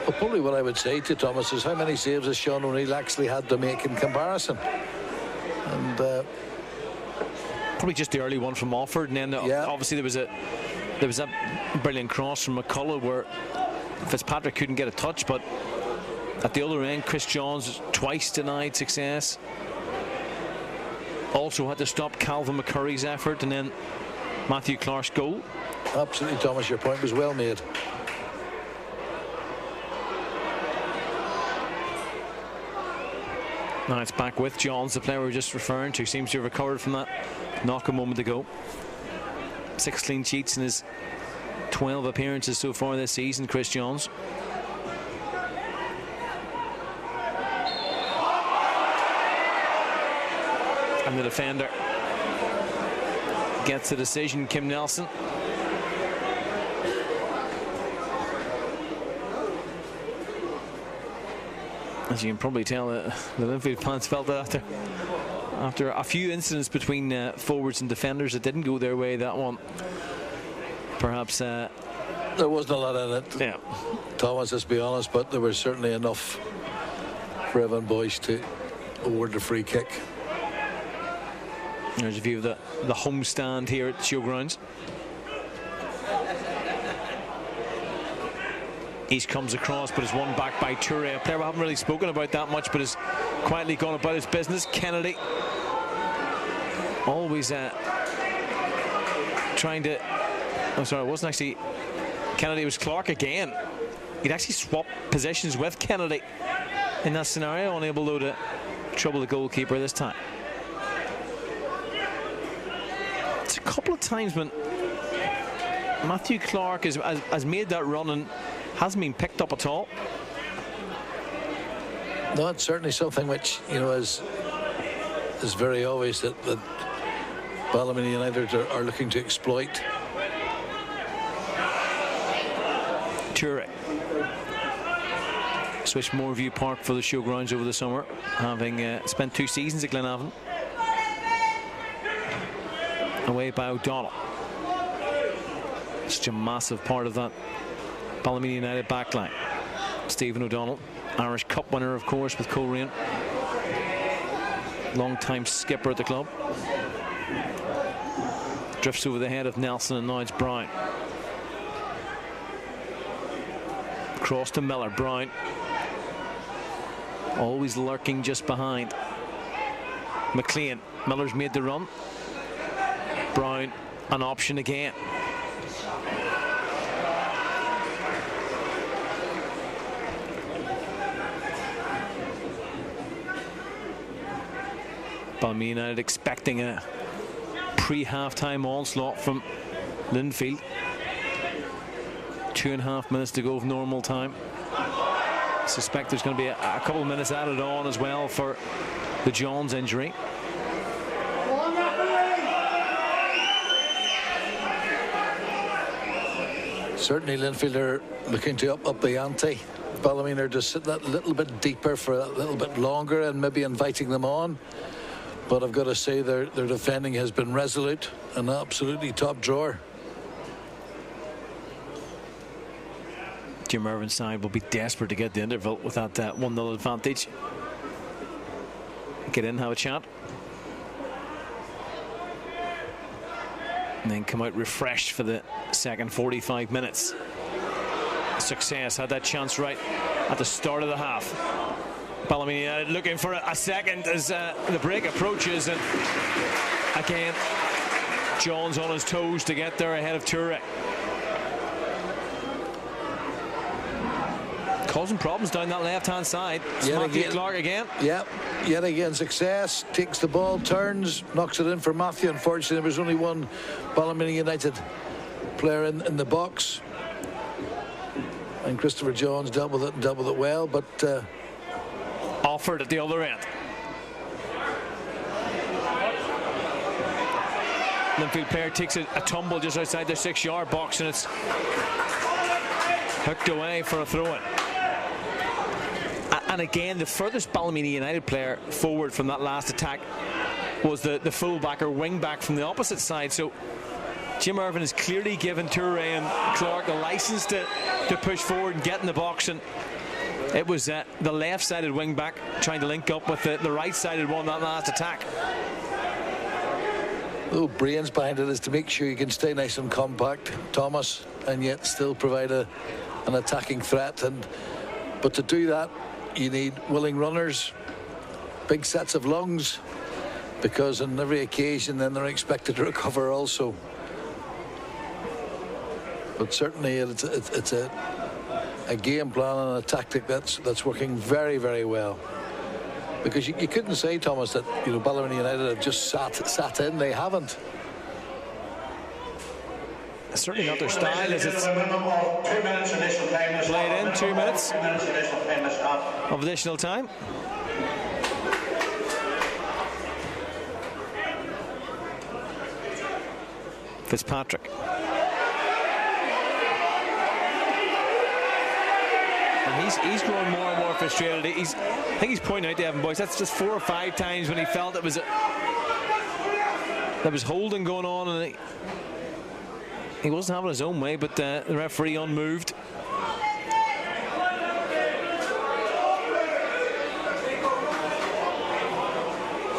Well, probably what I would say to Thomas is how many saves has Sean O'Neill actually had to make in comparison? And probably just the early one from Offord, and then obviously there was a brilliant cross from McCullough where Fitzpatrick couldn't get a touch, but at the other end, Chris Johns twice denied success. Also had to stop Calvin McCurry's effort, and then Matthew Clark's goal. Absolutely, Thomas, your point was well made. Now it's back with Johns, the player we were just referring to. Seems to have recovered from that knock a moment ago. 6 clean sheets in his 12 appearances so far this season, Chris Johns. And the defender gets the decision, Kim Nelson. As you can probably tell, the Linfield fans felt that after a few incidents between forwards and defenders, it didn't go their way, that one. Perhaps there wasn't a lot in it, yeah, Thomas, let's be honest, but there was certainly enough for Evan Boyce to award the free kick. There's a view of the home stand here at the Showgrounds. East comes across, but is won back by Toure, a player we haven't really spoken about that much, but has quietly gone about his business. Kennedy always trying to... Oh, sorry, it wasn't actually Kennedy, it was Clark again. He'd actually swapped positions with Kennedy in that scenario, unable though to trouble the goalkeeper this time. It's a couple of times when Matthew Clark has made that run and hasn't been picked up at all. No, it's certainly something which, you know, is very obvious that Ballymena United are looking to exploit. Toure switched Moorview Park for the Showgrounds over the summer, having spent 2 seasons at Glenavon. Away by O'Donnell. Such a massive part of that Ballymena United backline. Stephen O'Donnell, Irish Cup winner, of course, with Coleraine. Long-time skipper at the club. Drifts over the head of Nelson, and now it's Brown. Cross to Miller. Brown always lurking just behind McLean. Miller's made the run. Brown an option again. Ballymena United expecting a pre-half-time onslaught from Linfield. 2.5 minutes to go of normal time. I suspect there's going to be a couple of minutes added on as well for the Johns injury. Certainly Linfield are looking to up the ante. Ballymena are just sitting that little bit deeper for a little bit longer and maybe inviting them on. But I've got to say their defending has been resolute and absolutely top drawer. Jim Irvin's side will be desperate to get the interval with that 1-0 advantage. Get in, have a chat. And then come out refreshed for the second 45 minutes. Success, had that chance right at the start of the half. Ballymena United looking for a second as the break approaches, and again John's on his toes to get there ahead of Toure. Causing problems down that left-hand side. Matthew Clark again. Yep, yet again success. Takes the ball, turns, knocks it in for Matthew. Unfortunately, there was only one Ballymena United player in the box, and Christopher Johns dealt with it well, but offered at the other end. Linfield player takes a tumble just outside their 6-yard box, and it's hooked away for a throw-in. And again, the furthest Ballymena United player forward from that last attack was the full-back or wing-back from the opposite side. So Jim Irvin has clearly given Toure and Clark the license to push forward and get in the box, and it was the left-sided wing-back trying to link up with the right-sided one that last attack. The brains behind it is to make sure you can stay nice and compact, Thomas, and yet still provide an attacking threat. But to do that, you need willing runners, big sets of lungs, because on every occasion then they're expected to recover also. But certainly it's a game plan and a tactic that's working very, very well. Because you couldn't say, Thomas, that Ballymena United have just sat in. They haven't. It's certainly not their style, as it's played in 2 minutes of additional time. Fitzpatrick. And he's growing more and more frustrated. I think he's pointing out to Evan Boyce, that's just 4 or 5 times when he felt there was holding going on, and he wasn't having his own way, but the referee unmoved.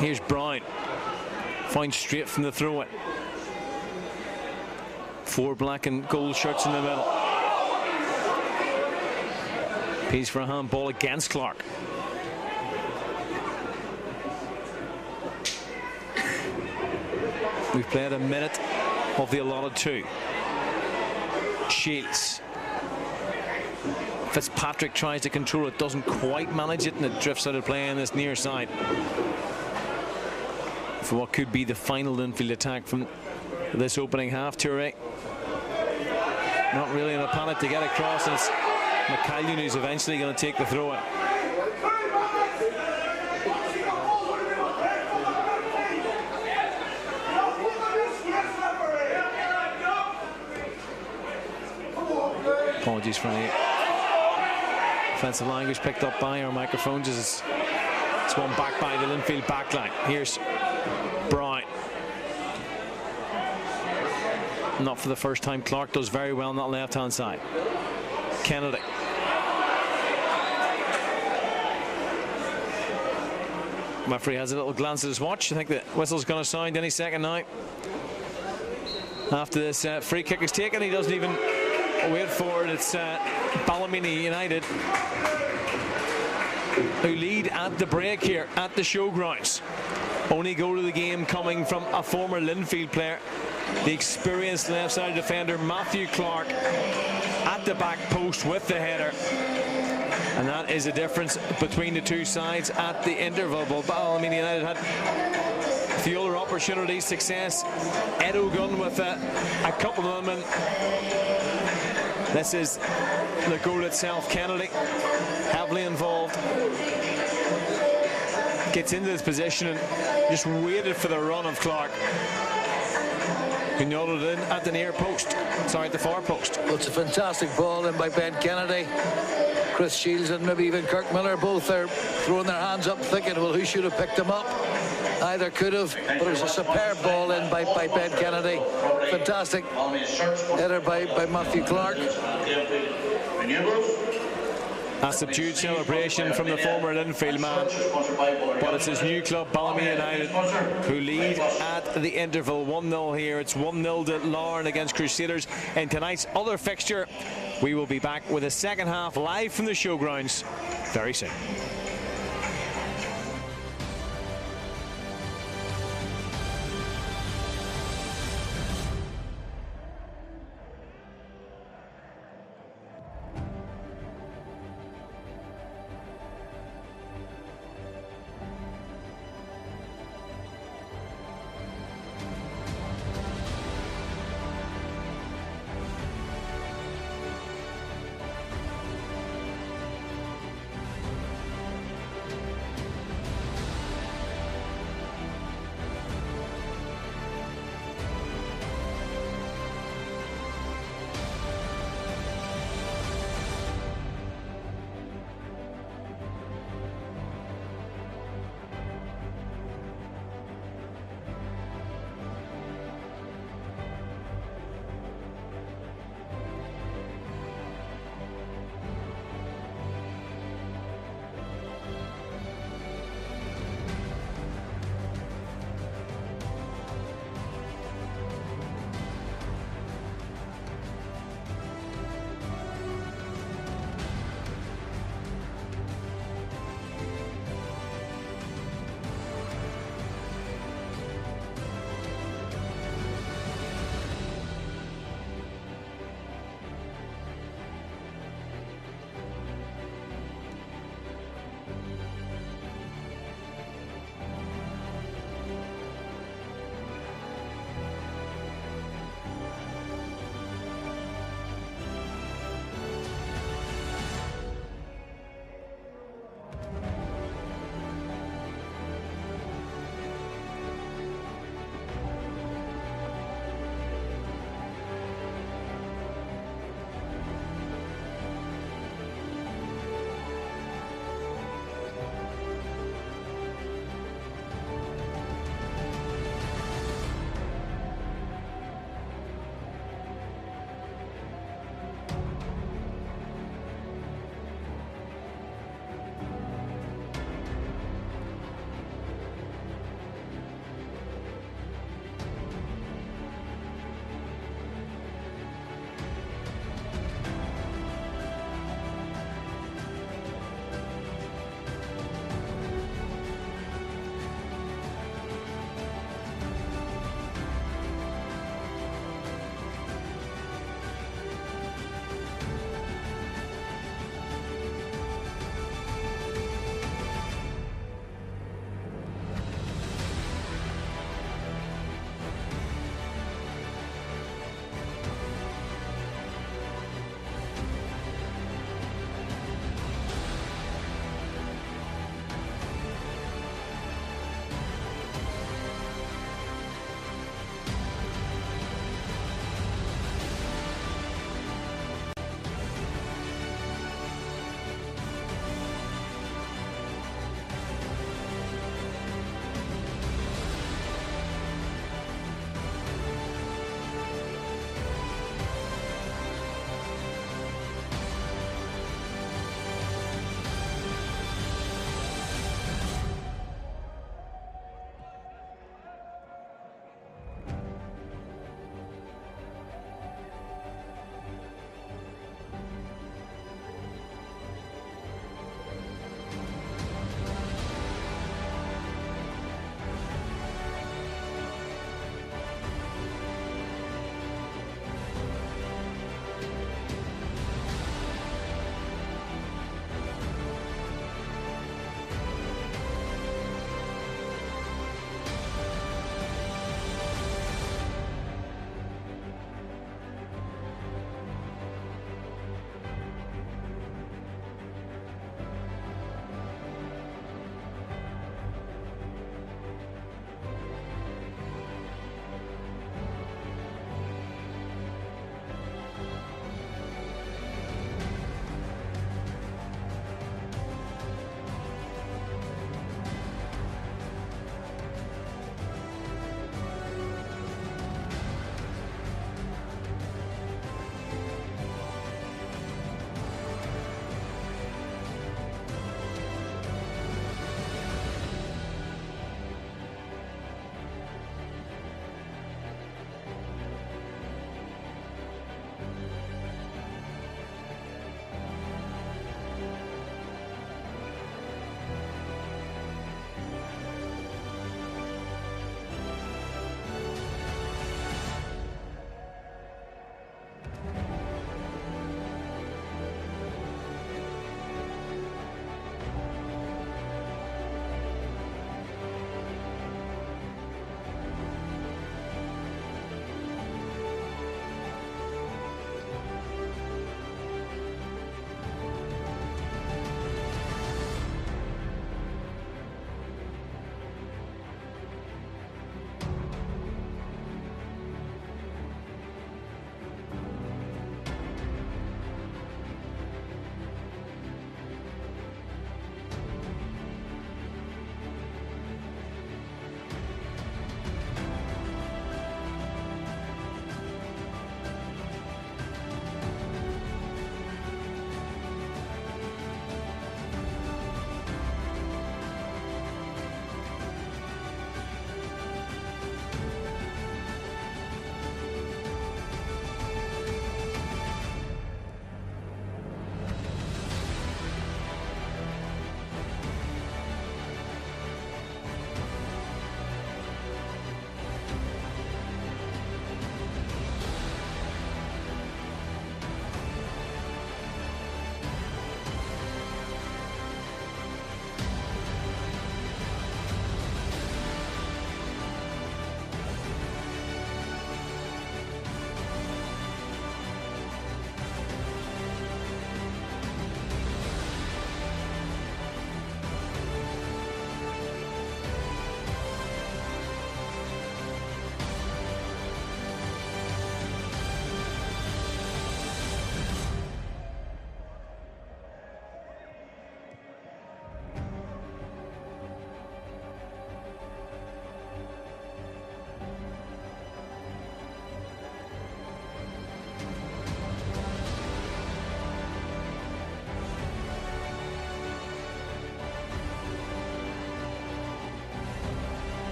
Here's Brown. Finds straight from the throw-in. 4 black and gold shirts in the middle. Piece for a handball against Clark. We've played a minute of the allotted 2. Shields. Fitzpatrick tries to control it, doesn't quite manage it, and it drifts out of play on this near side for what could be the final Linfield attack from this opening half. Toure not really in a panic to get across, and it's McCallion who's eventually going to take the throw in. Apologies for any offensive language picked up by our microphones as it's one back by the Linfield backline. Here's Brown. Not for the first time. Clark does very well on that left-hand side. Kennedy. Referee has a little glance at his watch. I think the whistle's going to sound any second now. After this free kick is taken, he doesn't even wait for it. It's Ballymena United who lead at the break here at the showgrounds. Only goal of the game coming from a former Linfield player, the experienced left-sided defender Matthew Clark, at the back post with the header. And that is the difference between the two sides at the interval. But Ballymena United had a few other opportunities, success. Ed O'Gunn with a couple of them. And this is the goal itself. Kennedy, heavily involved, gets into this position and just waited for the run of Clark, who nodded in at the near post. Sorry, at the far post. Well, it's a fantastic ball in by Ben Kennedy. Chris Shields and maybe even Kirk Miller both are throwing their hands up thinking, well, who should have picked him up? Either could have, but it was a superb ball in by Ben Kennedy. Fantastic header by Matthew Clark. A subdued celebration from the former Linfield man, but it's his new club, Ballymena United, who lead at the interval 1-0 here. It's 1-0 to Larne against Crusaders. In tonight's other fixture, we will be back with a second half live from the showgrounds very soon.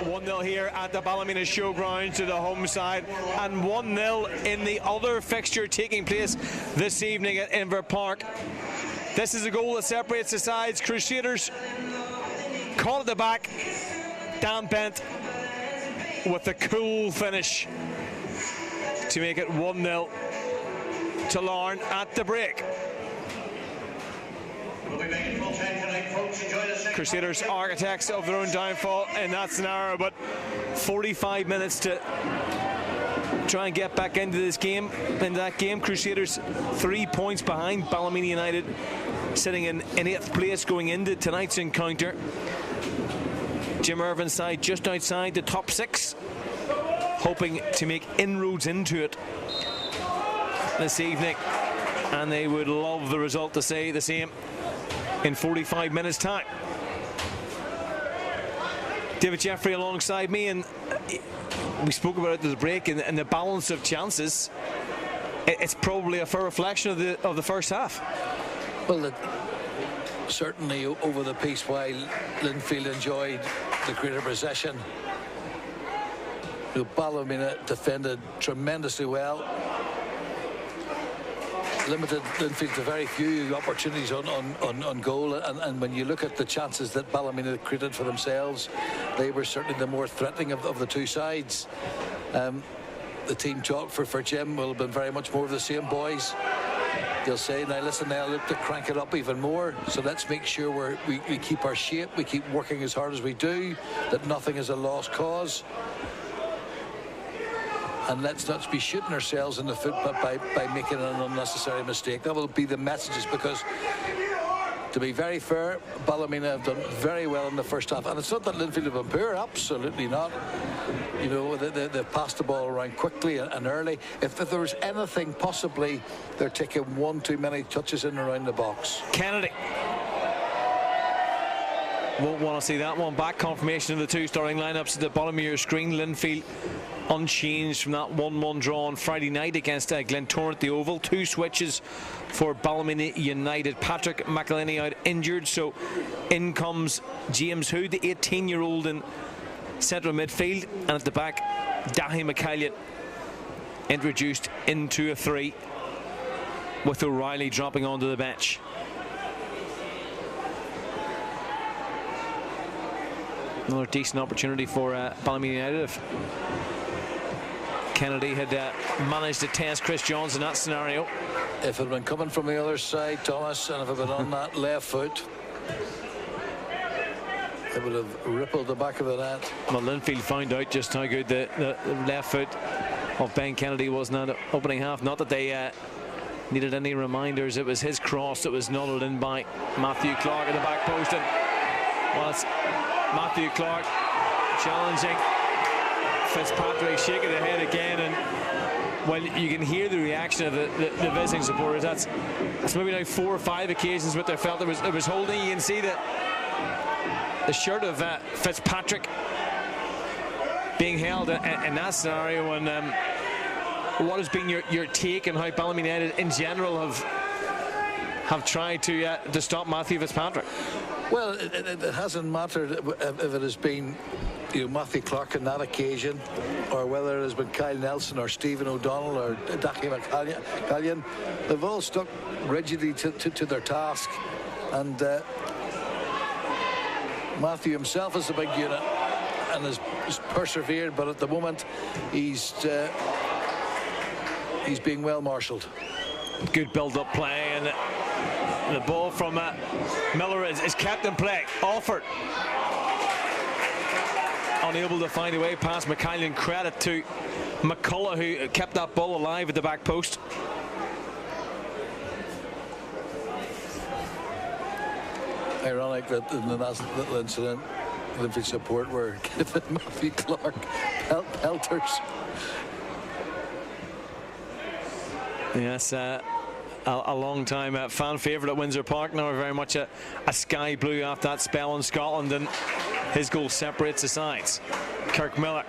1-0 here at the Ballymena Showgrounds to the home side, and 1-0 in the other fixture taking place this evening at Inver Park. This is a goal that separates the sides. Crusaders caught at the back. Dan Bent with the cool finish to make it 1-0 to Larne at the break. Crusaders architects of their own downfall in that scenario, but 45 minutes to try and get back into this game. In that game, Crusaders 3 points behind Ballymena United, sitting in 8th place going into tonight's encounter. Jim Irvin's side just outside the top 6, hoping to make inroads into it this evening, and they would love the result to say the same in 45 minutes time. David Jeffrey alongside me, and we spoke about it at the break, and the balance of chances. It's probably a fair reflection of the first half. Well, certainly over the piece, while Linfield enjoyed the greater possession, Ballymena defended tremendously well, limited Linfield to very few opportunities on goal, and when you look at the chances that Ballymena created for themselves, they were certainly the more threatening of the two sides. The team talk for Jim will have been very much more of the same boys. They'll say, now listen, they'll look to crank it up even more, so let's make sure we keep our shape, we keep working as hard as we do, that nothing is a lost cause. And let's not be shooting ourselves in the foot by making an unnecessary mistake. That will be the messages, because, to be very fair, Ballymena have done very well in the first half. And it's not that Linfield have been poor, absolutely not. You know, they've passed the ball around quickly and early. If there was anything, possibly they're taking one too many touches in and around the box. Kennedy won't want to see that one back. Confirmation of the two starting lineups at the bottom of your screen. Linfield unchanged from that 1-1 draw on Friday night against Glentoran at the Oval. 2 switches for Ballymena United. Patrick McElhinney out injured, so in comes James Hood, the 18-year-old in central midfield, and at the back Dahi McCallion introduced into a 3, with O'Reilly dropping onto the bench. Another decent opportunity for Ballymena United. If Kennedy had managed to test Chris Johns in that scenario. If it had been coming from the other side, Thomas, and if it had been on that left foot, it would have rippled the back of the net. Well, Linfield found out just how good the left foot of Ben Kennedy was in that opening half. Not that they needed any reminders. It was his cross that was nodded in by Matthew Clark at the back post. And, well, it's Matthew Clark challenging Fitzpatrick, shaking the head again, and well, you can hear the reaction of the visiting supporters. That's maybe now 4 or 5 occasions what they felt there was holding. You can see that the shirt of Fitzpatrick being held in that scenario. And what has been your take on how Ballymena United in general have tried to stop Matthew Fitzpatrick? Well, it hasn't mattered if it has been Matthew Clark on that occasion, or whether it has been Kyle Nelson or Stephen O'Donnell or Dahi McCallion. They've all stuck rigidly to their task, and Matthew himself is a big unit and has persevered, but at the moment he's being well marshalled. Good build-up play, and the ball from Miller is kept in play. Alford unable to find a way past McCallion. Credit to McCullough, who kept that ball alive at the back post. Ironic that in the last little incident, Linfield support were giving Matthew Clark pelters. Yes, a long time fan favourite at Windsor Park. Now very much a sky blue after that spell in Scotland, and his goal separates the sides. Kirk Miller,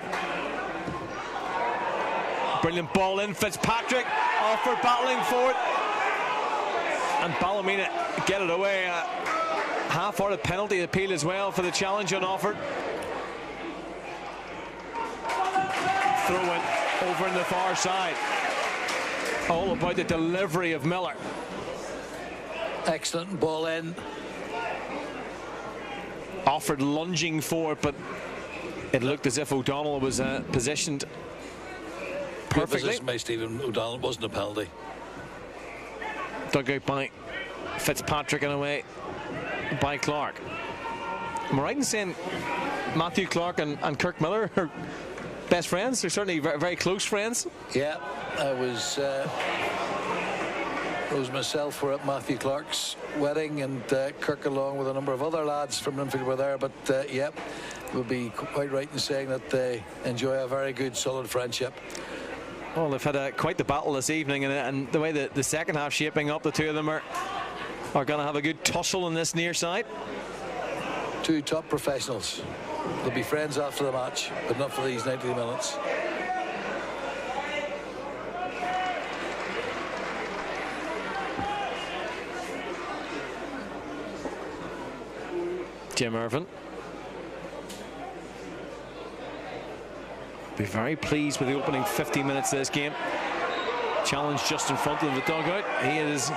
brilliant ball in. Fitzpatrick, Alford battling for it, and Ballymena get it away. Half-hearted penalty appeal as well for the challenge on Alford. throw-in over in the far side. All about the delivery of Miller. Excellent ball in. Offered lunging for it, but it looked as if O'Donnell was positioned perfectly. Position by Stephen O'Donnell. It wasn't a penalty. Dug out by Fitzpatrick in a way by Clark. Am I right in saying Matthew Clark and Kirk Miller are best friends? They're certainly very, very close friends. Yeah, I was myself were at Matthew Clark's wedding, and Kirk, along with a number of other lads from Linfield, were there. But yeah, it would be quite right in saying that they enjoy a very good, solid friendship. Well, they've had quite the battle this evening, and the way that the second half shaping up, the two of them are going to have a good tussle in this near side. Two top professionals. They'll be friends after the match, but not for these 90 minutes. Jim Irvin. Be very pleased with the opening 15 minutes of this game. Challenge just in front of the dugout. He has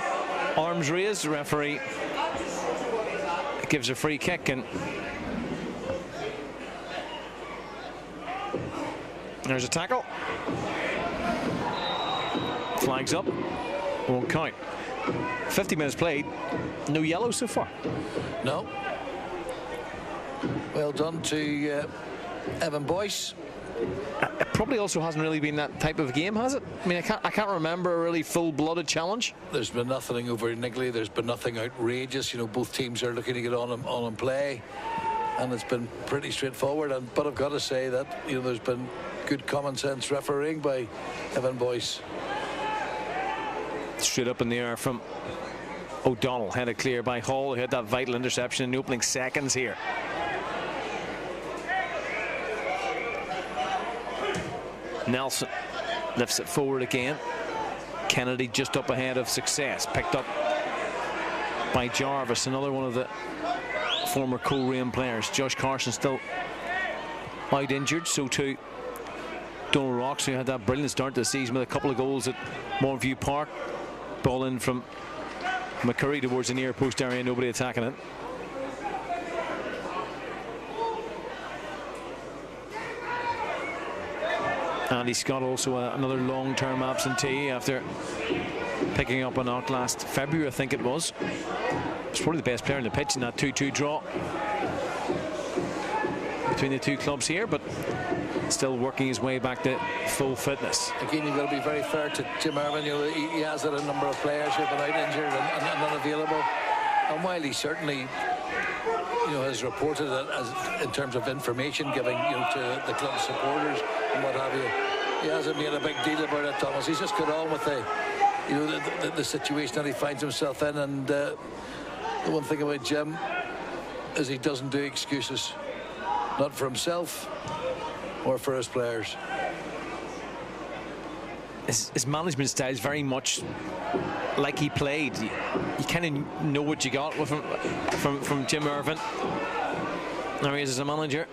arms raised. The referee gives a free kick, and there's a tackle. Flags up. Won't count. 50 minutes played. No yellow so far. No. Well done to Evan Boyce. It probably also hasn't really been that type of game, has it? I mean, I can't remember a really full-blooded challenge. There's been nothing over niggly. There's been nothing outrageous. You know, both teams are looking to get on and play, and it's been pretty straightforward. But I've got to say that, you know, there's been good common sense refereeing by Evan Boyce. Straight up in the air from O'Donnell, headed clear by Hall, who had that vital interception in the opening seconds here. Nelson lifts it forward again. Kennedy just up ahead of Success, picked up by Jarvis, another one of the former Coleraine players. Josh Carson still out injured, so too Donald Rocks, who had that brilliant start to the season with a couple of goals at Moorview Park. Ball in from McCurry towards the near post area, nobody attacking it. Andy Scott also another long-term absentee after picking up a knock last February, I think it was. He's probably the best player on the pitch in that 2-2 draw between the two clubs here, but still working his way back to full fitness. Again, you've got to be very fair to Jim Irvin. You know, he has had a number of players who have been out injured and unavailable, and while he certainly, you know, has reported it as in terms of information giving, you know, to the club supporters and what have you, he hasn't made a big deal about it, Thomas. He's just got on with the, you know, the situation that he finds himself in, and the one thing about Jim is he doesn't do excuses, not for himself or for his players. His management style is very much like he played. You kind of know what you got from Jim Irvin. There he is as a manager.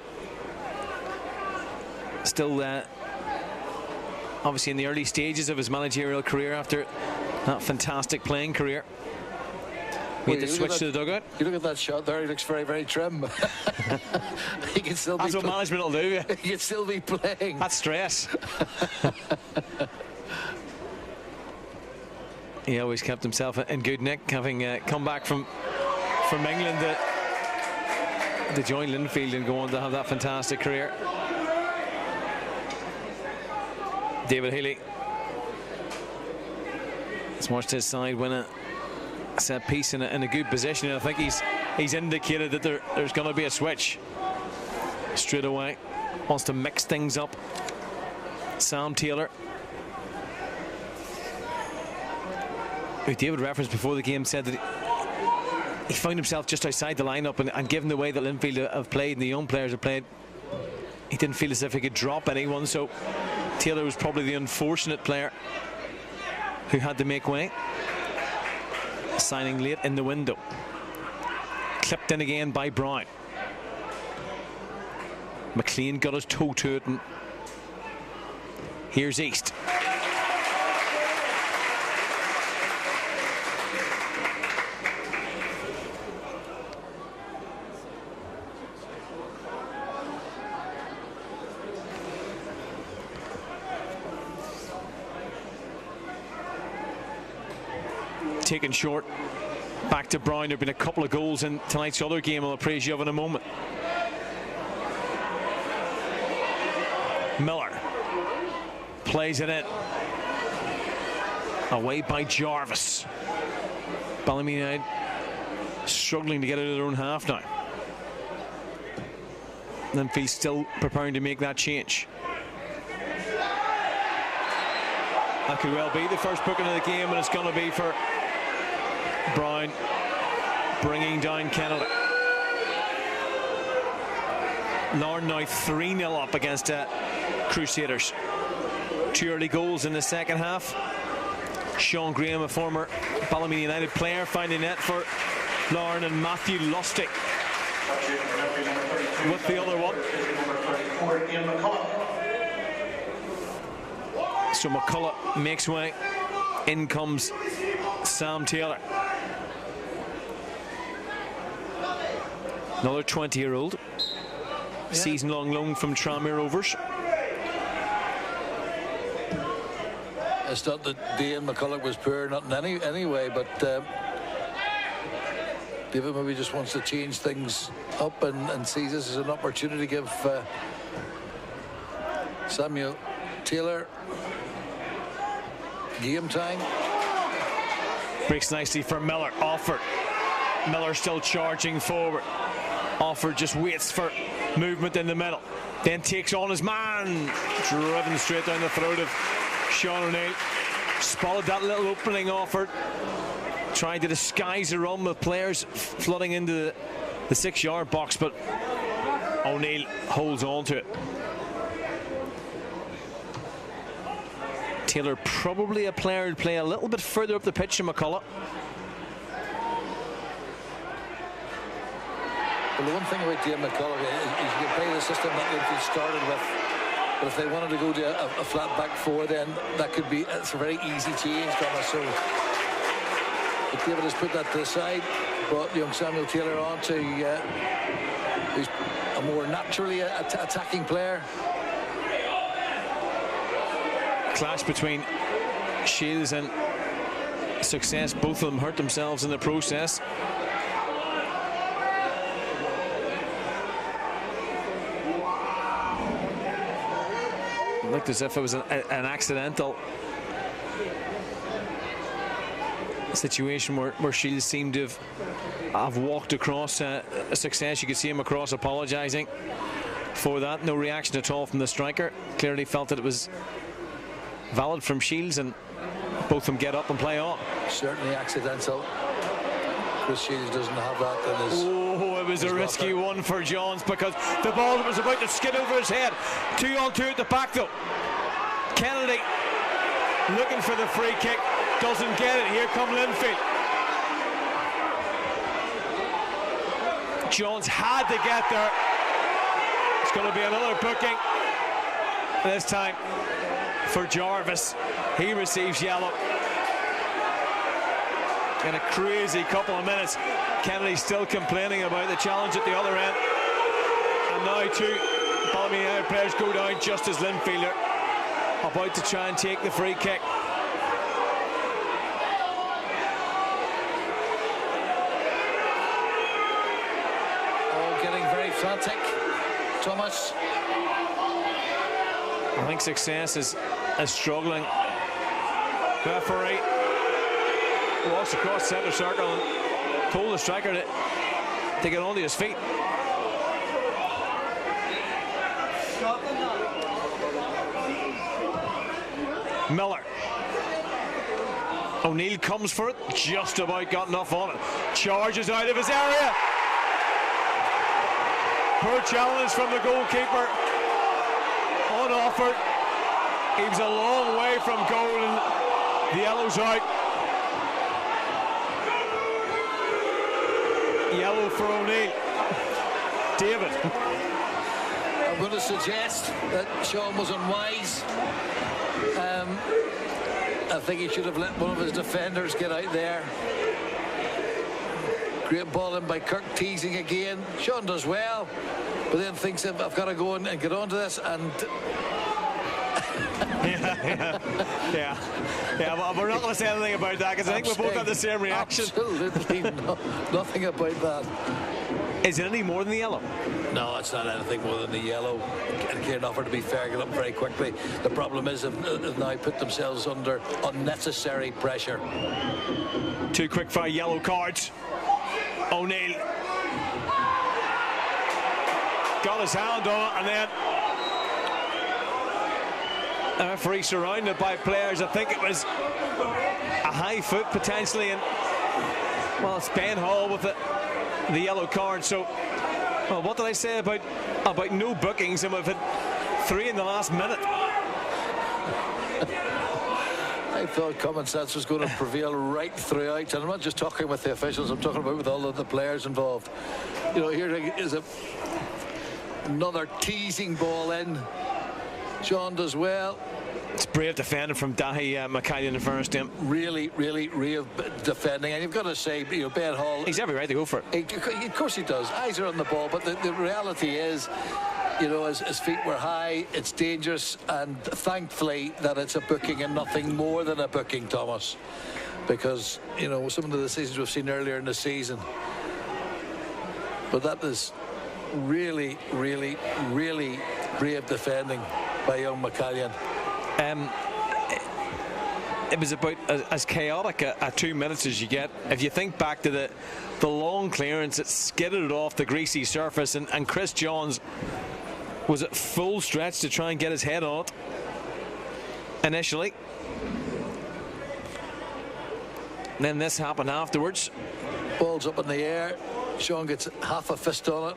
Still obviously in the early stages of his managerial career after that fantastic playing career. We had to switch to the dugout. You look at that shot there, he looks very, very trim. He can still That's what management will do. He can still be playing. That's stress. He always kept himself in good nick, having come back from England to join Linfield and go on to have that fantastic career. David Healy has watched his side win a set piece in a good position, and I think he's indicated that there's going to be a switch straight away. Wants to mix things up. Sam Taylor, who David referenced before the game, said that he found himself just outside the lineup, and given the way that Linfield have played and the young players have played, he didn't feel as if he could drop anyone, so Taylor was probably the unfortunate player who had to make way. Signing late in the window. Clipped in again by Brown. McLean got his toe to it and Here's East. Taken short. Back to Brown. There have been a couple of goals in tonight's other game I'll praise you of in a moment. Miller plays it in. Away by Jarvis. Ballymena struggling to get out of their own half now. Linfield still preparing to make that change. That could well be the first booking of the game, and it's going to be for Brown, bringing down Kennedy. Larne now 3-0 up against Crusaders. 2 early goals in the second half. Sean Graham, a former Ballymena United player, finding net for Larne, and Matthew Lustig with the other one. So McCullough makes way. In comes Sam Taylor. Another 20-year-old. Season-long loan from Tranmere Rovers. It's not that Dane McCullough was poor, not in any way, but David maybe just wants to change things up and sees this as an opportunity to give Samuel Taylor game time. Breaks nicely for Miller. Offord. Miller still charging forward. Offord just waits for movement in the middle. Then takes on his man. Driven straight down the throat of Sean O'Neill. Spotted that little opening. Offord trying to disguise a run with players flooding into the 6-yard box, but O'Neill holds on to it. Taylor probably a player who'd play a little bit further up the pitch than McCullough. Well, the one thing about Dane McCullough is you can play the system that Linfield started with, but if they wanted to go to a flat back four, then that could be, it's a very easy change, Thomas. So but David has put that to the side, brought young Samuel Taylor on to who's a more naturally attacking player. Clash between Shields and Success. Both of them hurt themselves in the process. It looked as if it was an accidental situation where Shields seemed to have walked across a Success. You could see him across apologising for that. No reaction at all from the striker. Clearly felt that it was valid from Shields, and both of them get up and play on. Certainly accidental. Chris Shields doesn't have that in his... Oh, it was a risky one for Johns, because the ball was about to skid over his head. 2-on-2 at the back though. Kennedy looking for the free kick, doesn't get it. Here come Linfield. Johns had to get there. It's going to be another booking, this time for Jarvis. He receives yellow. In a crazy couple of minutes. Kennedy still complaining about the challenge at the other end. And now 2 Ballymena players go down just as Linfield are about to try and take the free kick. All getting very frantic. Thomas. I think Success is struggling. Referee walks across centre circle and told the striker to get onto his feet. Miller. O'Neill comes for it, just about got enough on it. Charges out of his area. Poor challenge from the goalkeeper. Unoffered. He was a long way from goal, and the yellow's out. Yellow for O'Neill. David. I'm going to suggest that Sean was unwise. I think he should have let one of his defenders get out there. Great ball in by Kirk, teasing again. Sean does well, but then thinks I've got to go in and get onto this, and yeah. Well, we're not going to say anything about that because I think we both have the same reaction. Absolutely nothing about that. Is it any more than the yellow? No, it's not anything more than the yellow. And Kieran offered to be fair, get up very quickly. The problem is they've now put themselves under unnecessary pressure. 2 quick-fire yellow cards. O'Neill got his hand on it, and then the referee surrounded by players. I think it was a high foot potentially, and well, it's Ben Hall with the yellow card. So, well, what did I say about no bookings, and we've had 3 in the last minute? I thought common sense was going to prevail right throughout, and I'm not just talking with the officials, I'm talking about with all of the players involved. You know, here is another teasing ball in. John does well. It's brave defending from Dahi McCallion in first team. Really defending, and you've got to say, you know, Ben Hall, he's every right to go for it. Of course he does. Eyes are on the ball, but the reality is, you know, his feet were high, it's dangerous, and thankfully that it's a booking and nothing more than a booking, Thomas, because, you know, some of the decisions we've seen earlier in the season, but that is really brave defending by young McCallion. It was about as chaotic a 2 minutes as you get. If you think back to the long clearance, it skidded off the greasy surface, and Chris Johns was at full stretch to try and get his head on it initially. And then this happened afterwards. Ball's up in the air. Sean gets half a fist on it.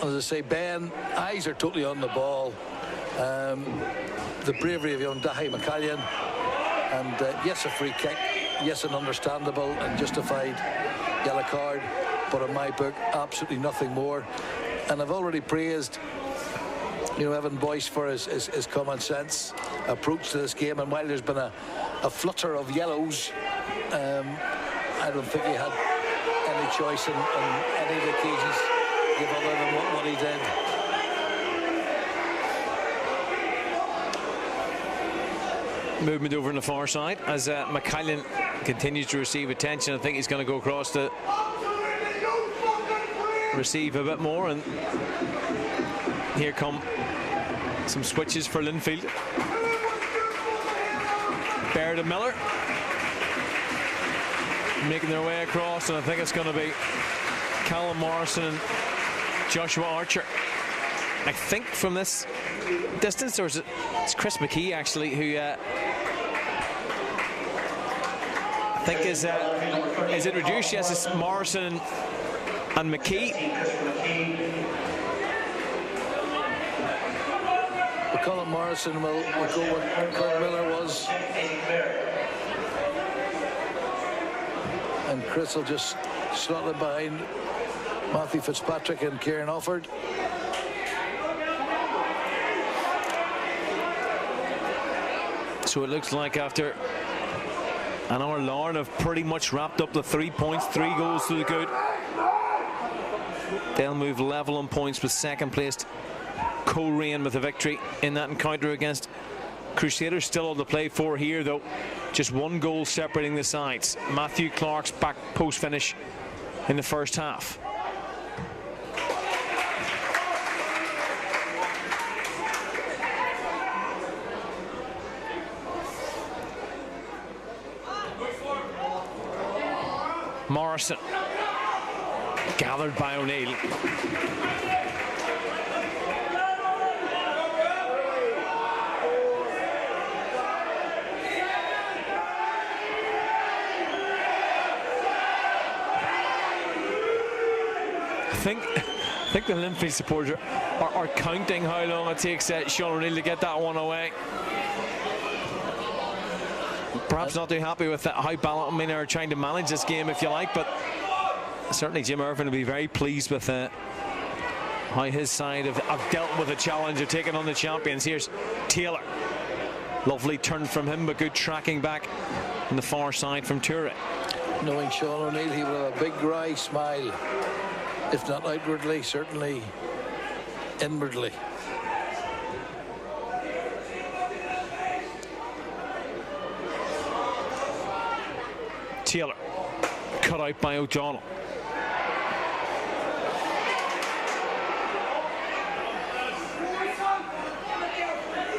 As I say, Ben, eyes are totally on the ball. The bravery of young Dahi McCallion, and yes, a free kick, yes, an understandable and justified yellow card, but in my book, absolutely nothing more. And I've already praised, you know, Evan Boyce for his common sense approach to this game, and while there's been a flutter of yellows, I don't think he had any choice in any of the occasions give other than what he did. Movement over on the far side as McCallion continues to receive attention. I think he's going to go across to receive a bit more, and here come some switches for Linfield. Baird and Miller making their way across, and I think it's going to be Callum Morrison and Joshua Archer. I think from this distance, or is it's Chris McKee actually, who I think is it reduced? Yes, it's Morrison and McKee. Well, Colin Morrison will go where Kurt Miller was, and Chris will just slot it behind Matthew Fitzpatrick and Kieran Offord. So it looks like after an hour, Larne have pretty much wrapped up the 3 points, 3 goals to the good. They'll move level on points with second placed Coleraine with a victory in that encounter against Crusaders. Still on the play for here, though. Just 1 goal separating the sides. Matthew Clark's back post finish in the first half. Morrison gathered by O'Neill. I think the Linfield supporters are counting how long it takes Sean O'Neill to get that one away. Perhaps not too happy with how Ballymena are trying to manage this game, if you like, but certainly Jim Irvin will be very pleased with how his side have dealt with the challenge of taking on the champions. Here's Taylor. Lovely turn from him, but good tracking back on the far side from Toure. Knowing Sean O'Neill, he will have a big wry smile, if not outwardly, certainly inwardly. Taylor cut out by O'Donnell.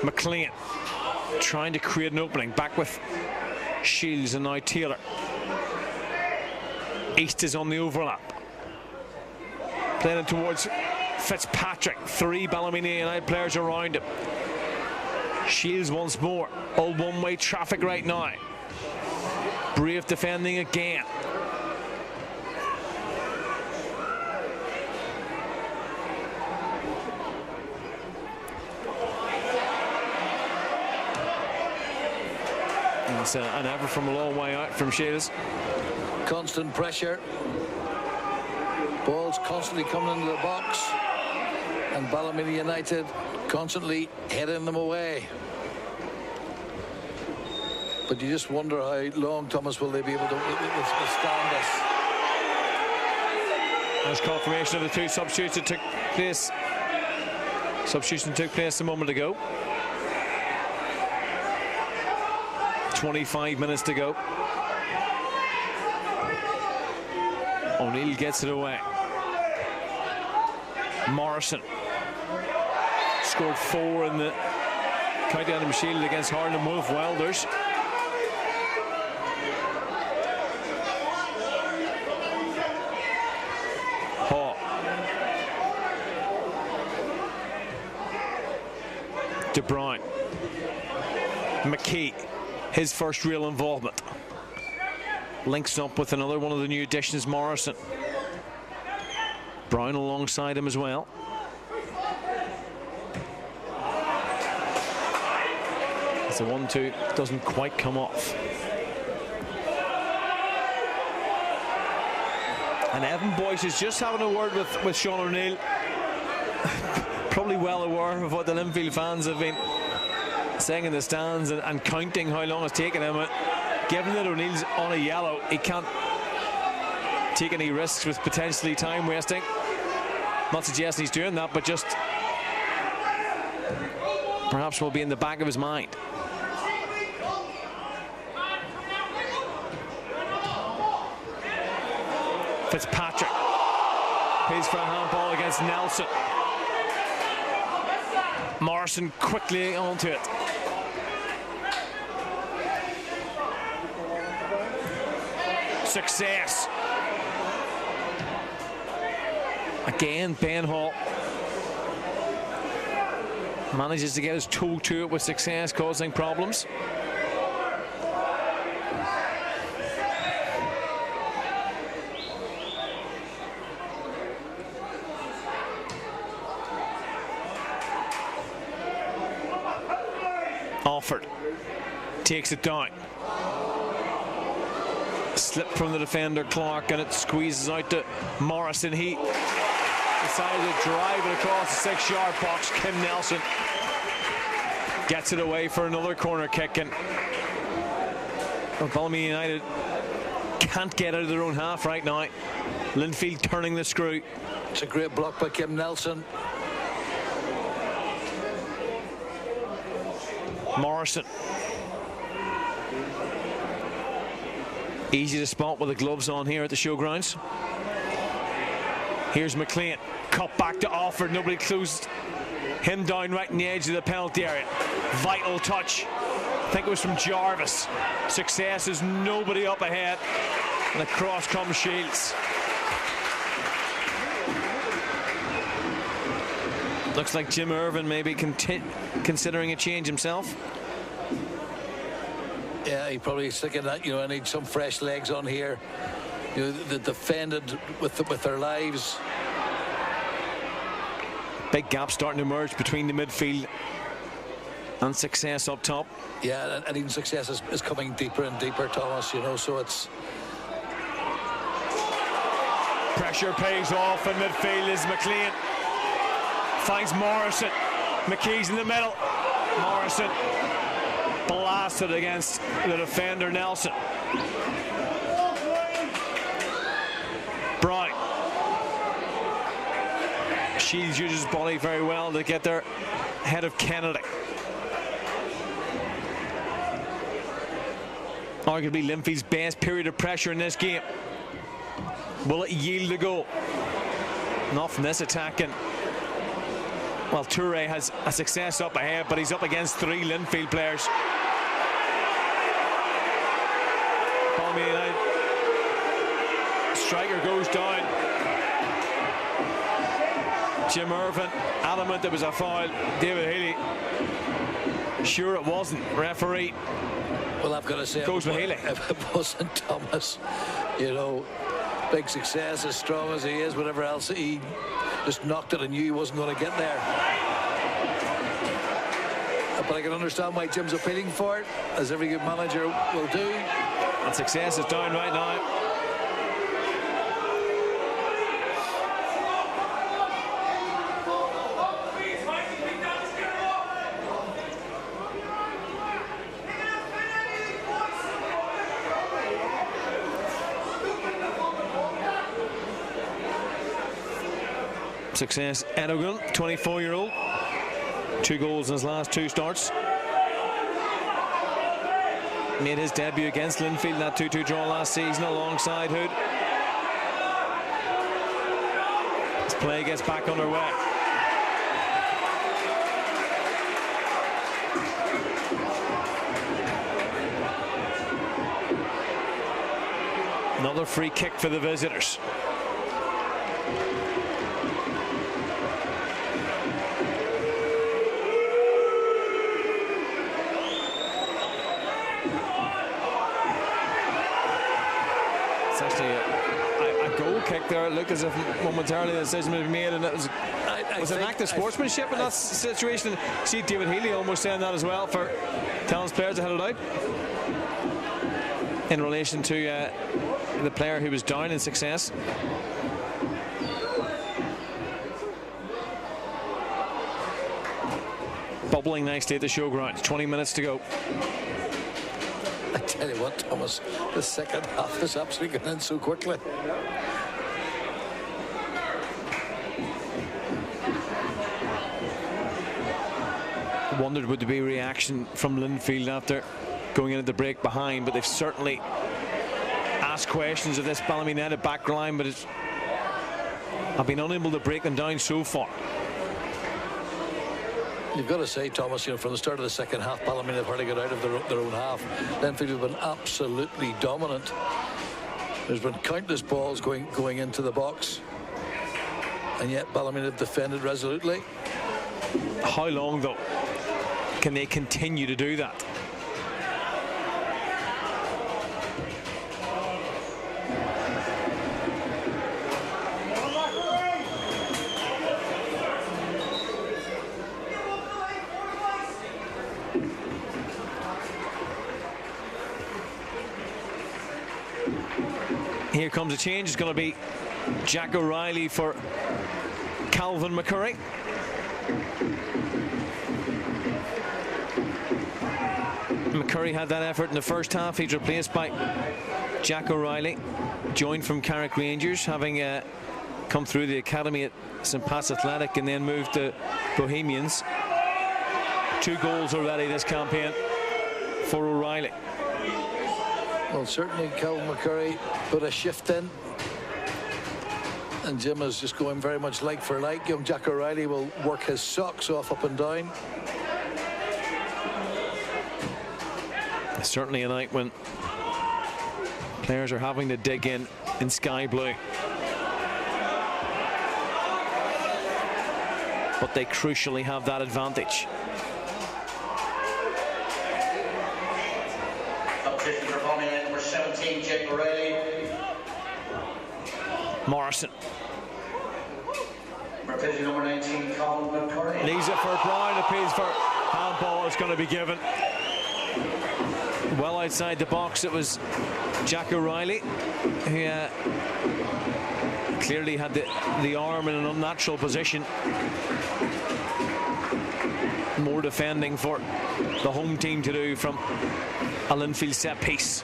McLean trying to create an opening, back with Shields, and now Taylor. East is on the overlap, playing it towards Fitzpatrick. 3 Ballymena United players around him. Shields once more. All one-way traffic right now. Brave defending again. It's an effort from a long way out from Shields. Constant pressure. Balls constantly coming into the box. And Ballymena United constantly heading them away. But you just wonder how long, Thomas, will they be able to withstand this. There's confirmation of the 2 substitutes that took place. Substitution took place a moment ago. 25 minutes to go. O'Neill gets it away. Morrison scored 4 in the County Antrim Shield against Harlan Wolf Welders. Hall. De Bruyne. McKee, his first real involvement. Links up with another one of the new additions, Morrison. Brown alongside him as well. It's a 1-2, doesn't quite come off. And Evan Boyce is just having a word with Sean O'Neill. Probably well aware of what the Linfield fans have been saying in the stands and counting how long it's taken him. Given that O'Neill's on a yellow, he can't take any risks with potentially time wasting. Not suggesting he's doing that, but just perhaps will be in the back of his mind. Fitzpatrick pays for a handball against Nelson. Morrison quickly onto it. Success. Again, Ben Hall manages to get his toe to it with Success, causing problems. Alford takes it down. Slip from the defender Clark, and it squeezes out to Morrison. He decided to drive it across the 6-yard box. Kim Nelson gets it away for another corner kick, and Ballymena United can't get out of their own half right now. Linfield turning the screw. It's a great block by Kim Nelson. Morrison. Easy to spot with the gloves on here at the showgrounds. Here's McLean. Cut back to Alford. Nobody closed him down right in the edge of the penalty area. Vital touch. I think it was from Jarvis. Success is nobody up ahead. And across comes Shields. Looks like Jim Irvin may be considering a change himself. Yeah, he probably is thinking that, I need some fresh legs on here. They defended with their lives. Big gap starting to emerge between the midfield and Success up top. Yeah, and even Success is coming deeper and deeper, Thomas, so it's... Pressure pays off in midfield is McLean. finds Morrison. McKee's in the middle. Morrison blasted against the defender Nelson. Brown. Shields uses his body very well to get there ahead of Kennedy. Arguably Linfield's best period of pressure in this game. Will it yield a goal? Not from this attacking. Well, Toure has a success up ahead, but he's up against 3 Linfield players. Ballymena. Striker goes down. Jim Irvin adamant there was a foul. David Healy sure it wasn't. Referee. Well, I've got to say, goes with Healy. If it wasn't Thomas, you know, big success, as strong as he is, whatever else, he just knocked it and knew he wasn't going to get there. But I can understand why Jim's appealing for it, as every good manager will do. And success is down right now. Success Edogan, 24-year-old, 2 goals in his last 2 starts. Made his debut against Linfield in that 2-2 draw last season alongside Hood. His play gets back underway. Another free kick for the visitors. A goal kick there. It looked as if momentarily the decision would be made, and it was an act of sportsmanship in that situation. See David Healy almost saying that as well, for telling his players to head it out in relation to the player who was down in success. Bubbling nicely at the showground. 20 minutes to go. I tell you what, Thomas, the second half is absolutely gone in so quickly. Wondered would there be a reaction from Linfield after going in at the break behind, but they've certainly asked questions of this Ballymena back line, but I've been unable to break them down so far. You've got to say, Thomas, you know, from the start of the second half, Ballymena have hardly got out of their own half. Linfield have been absolutely dominant. There's been countless balls going into the box, and yet Ballymena have defended resolutely. How long, though, can they continue to do that? Here comes a change. It's going to be Jack O'Reilly for Calvin McCurry. McCurry had that effort in the first half. He's replaced by Jack O'Reilly, joined from Carrick Rangers, having come through the academy at St. Pat's Athletic and then moved to Bohemians. 2 goals already this campaign for O'Reilly. Well, certainly Calvin McCurry put a shift in, and Jim is just going very much like for like. Young Jack O'Reilly will work his socks off up and down. It's certainly a night when players are having to dig in sky blue, but they crucially have that advantage. Number 17, Jack O'Reilly. Morrison. Replacing number 19, Colin McCurry. Leaves it for Brown. Appeals for handball. It's going to be given. Well outside the box, it was Jack O'Reilly who Clearly had the arm in an unnatural position. More defending for the home team to do from a Linfield set piece.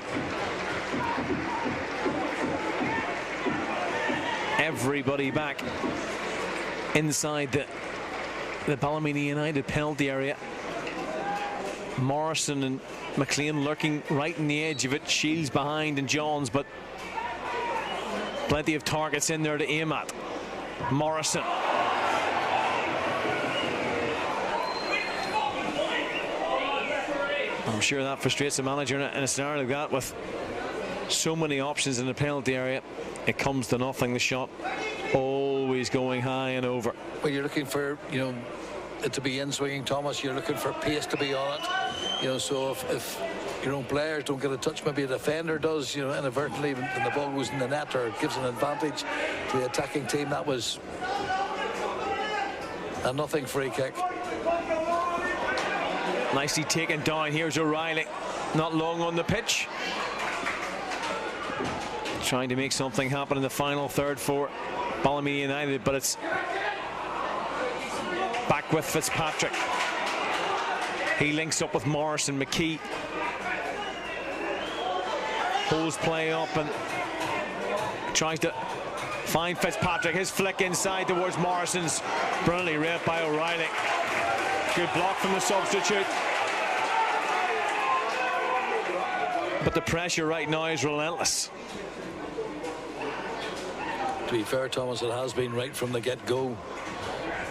Everybody back inside the Ballymena United penalty area. Morrison and McLean lurking right in the edge of it. Shields behind and Johns, but plenty of targets in there to aim at. Morrison. I'm sure that frustrates the manager in a scenario like that, with so many options in the penalty area. It comes to nothing. The shot always going high and over. Well, you're looking for, it to be in swinging, Thomas. You're looking for pace to be on it. So if your own players don't get a touch, maybe a defender does, inadvertently, and the ball goes in the net or gives an advantage to the attacking team. That was a nothing free kick. Nicely taken down. Here's O'Reilly, not long on the pitch, trying to make something happen in the final third for Ballymena United, but it's back with Fitzpatrick. He links up with Morrison. McKee holds play up and tries to find Fitzpatrick. His flick inside towards Morrison's brilliantly read by O'Reilly. Good block from the substitute. But the pressure right now is relentless. To be fair, Thomas, it has been right from the get-go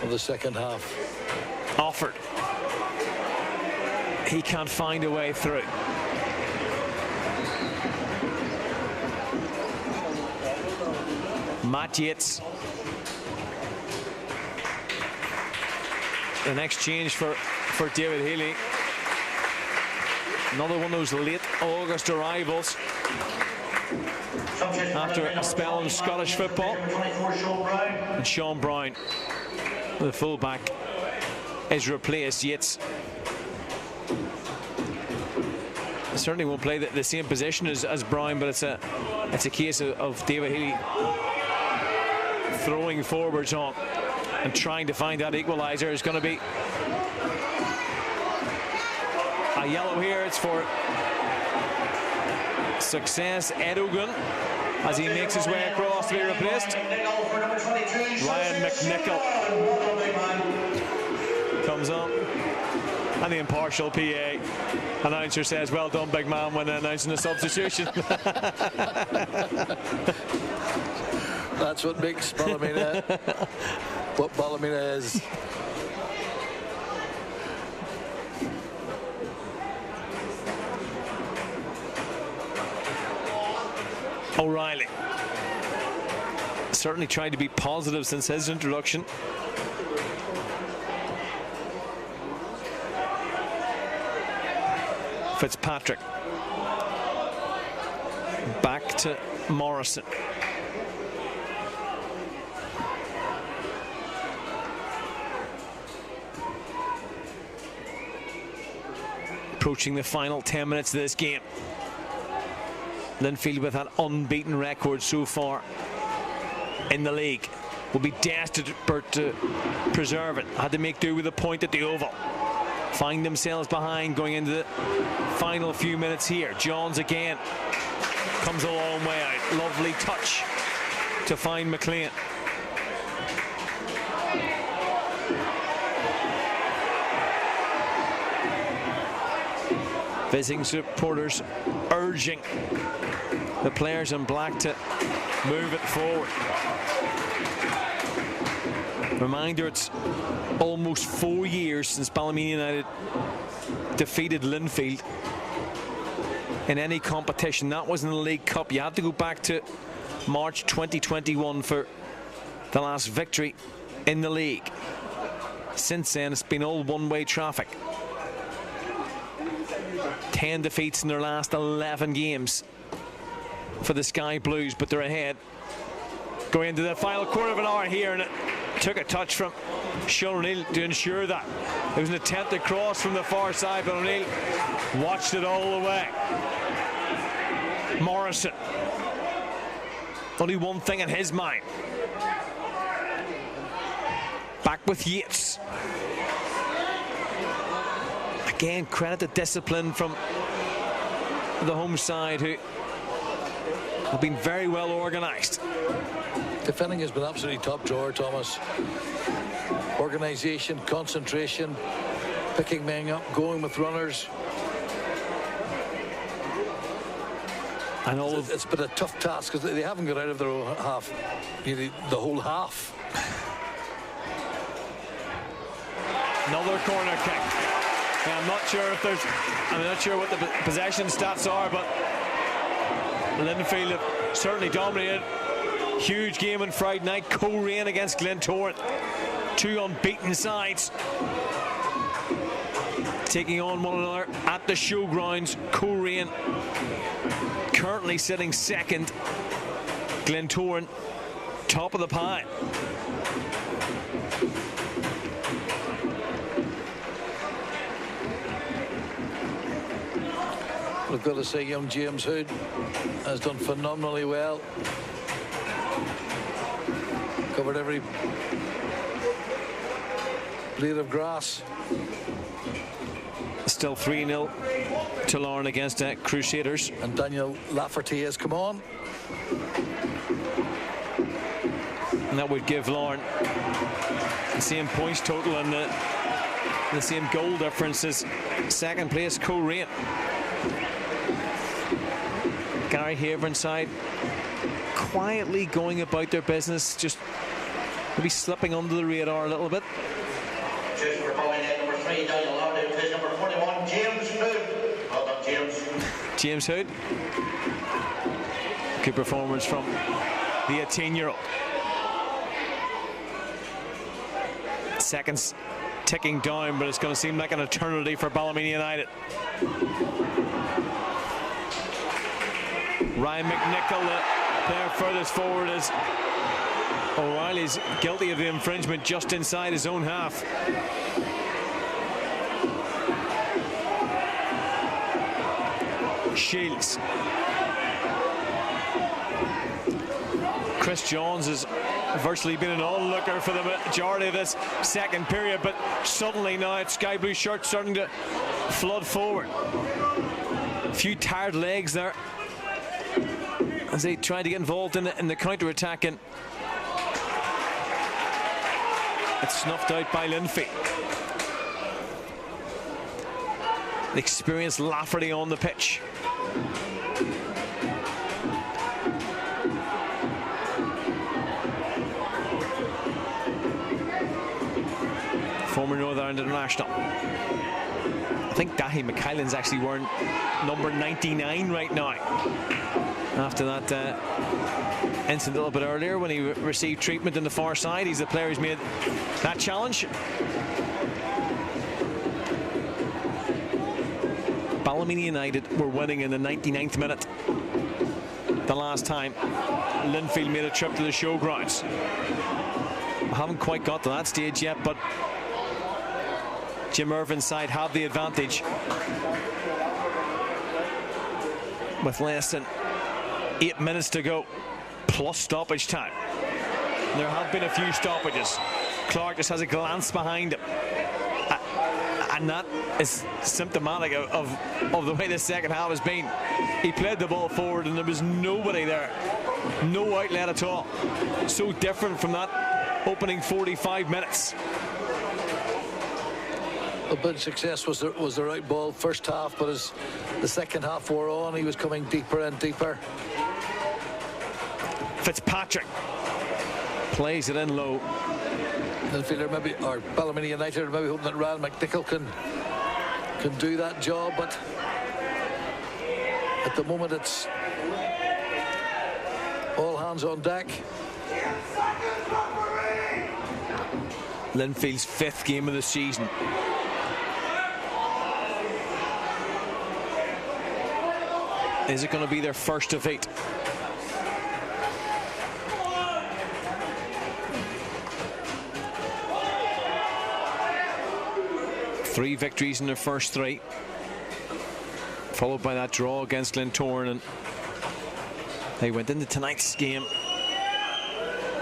of the second half. Offered. He can't find a way through. Matt Yates. The next change for David Healy. Another one of those late August arrivals after a spell in Scottish football. And Sean Brown, the fullback, is replaced. Yates certainly won't play the same position as Brown, but it's a case of David Healy throwing forwards on and trying to find that equaliser. Is going to be a yellow here. It's for Success Edogun as he makes his way across to be replaced. Ryan McNichol comes on, and the impartial PA announcer says, "Well done, big man," when announcing the substitution. That's what makes Ballymena what Ballymena is. O'Reilly certainly tried to be positive since his introduction. Fitzpatrick back to Morrison. Approaching the final 10 minutes of this game. Linfield, with an unbeaten record so far in the league, will be desperate to preserve it. Had to make do with a point at the Oval. Find themselves behind going into the final few minutes here. Johns again comes a long way out. Lovely touch to find McLean. Visiting supporters urging the players in black to move it forward. Reminder, it's almost 4 years since Ballymena United defeated Linfield in any competition. That was in the League Cup. You had to go back to March 2021 for the last victory in the league. Since then, it's been all one-way traffic. 10 defeats in their last 11 games for the Sky Blues, but they're ahead going into the final quarter of an hour here, and it took a touch from Sean O'Neill to ensure that. There was an attempted cross from the far side, but O'Neill watched it all the way. Morrison Only one thing in his mind. Back with Yates. Again, credit the discipline from the home side, who have been very well organised. Defending has been absolutely top drawer, Thomas. Organisation, concentration, picking men up, going with runners. And all it's been a tough task because they haven't got out of their own half, nearly the whole half. Another corner kick. Yeah, I'm not sure what the possession stats are, but Linfield have certainly dominated. Huge game on Friday night. Co-reign against Glentoran. Two unbeaten sides taking on one another at the showgrounds. Co-reign currently sitting second. Glentoran top of the pile. I've got to say, young James Hood has done phenomenally well. Covered every blade of grass. Still 3-0 to Larne against Crusaders. And Daniel Lafferty has come on. And that would give Larne the same points total and the same goal difference as second place Co-reign. Gary Haver's side quietly going about their business, just maybe slipping under the radar a little bit. Just for Ballymena, number 3, Daniel Lafferty, number 41, James Hood. Well done, James. James Hood. Good performance from the 18-year-old. Seconds ticking down, but it's going to seem like an eternity for Ballymena United. Ryan McNichol, the player furthest forward, as O'Reilly's guilty of the infringement just inside his own half. Shields. Chris Johns has virtually been an onlooker for the majority of this second period, but suddenly now it's sky blue shirt starting to flood forward. A few tired legs there as they try to get involved in the counter-attack, and it's snuffed out by Linfield. The experienced Lafferty on the pitch. Former Northern Ireland international. I think Dahi McKillen's actually wearing number 99 right now, after that incident a little bit earlier when he received treatment in the far side. He's the player who's made that challenge. Ballymena United were winning in the 99th minute the last time Linfield made a trip to the showgrounds. I haven't quite got to that stage yet, but Jim Irvin's side have the advantage with less than 8 minutes to go, plus stoppage time. There have been a few stoppages. Clark just has a glance behind him, and that is symptomatic of the way the second half has been. He played the ball forward and there was nobody there, no outlet at all. So different from that opening 45 minutes. A big success was the right ball first half, but as the second half wore on, he was coming deeper and deeper. Fitzpatrick plays it in low. Linfield maybe, or Ballymena United are maybe hoping that Ryan McNichol can do that job, but at the moment it's all hands on deck. Linfield's 5th game of the season. Is it going to be their first defeat? Three victories in their first 3, followed by that draw against Glentoran, and they went into tonight's game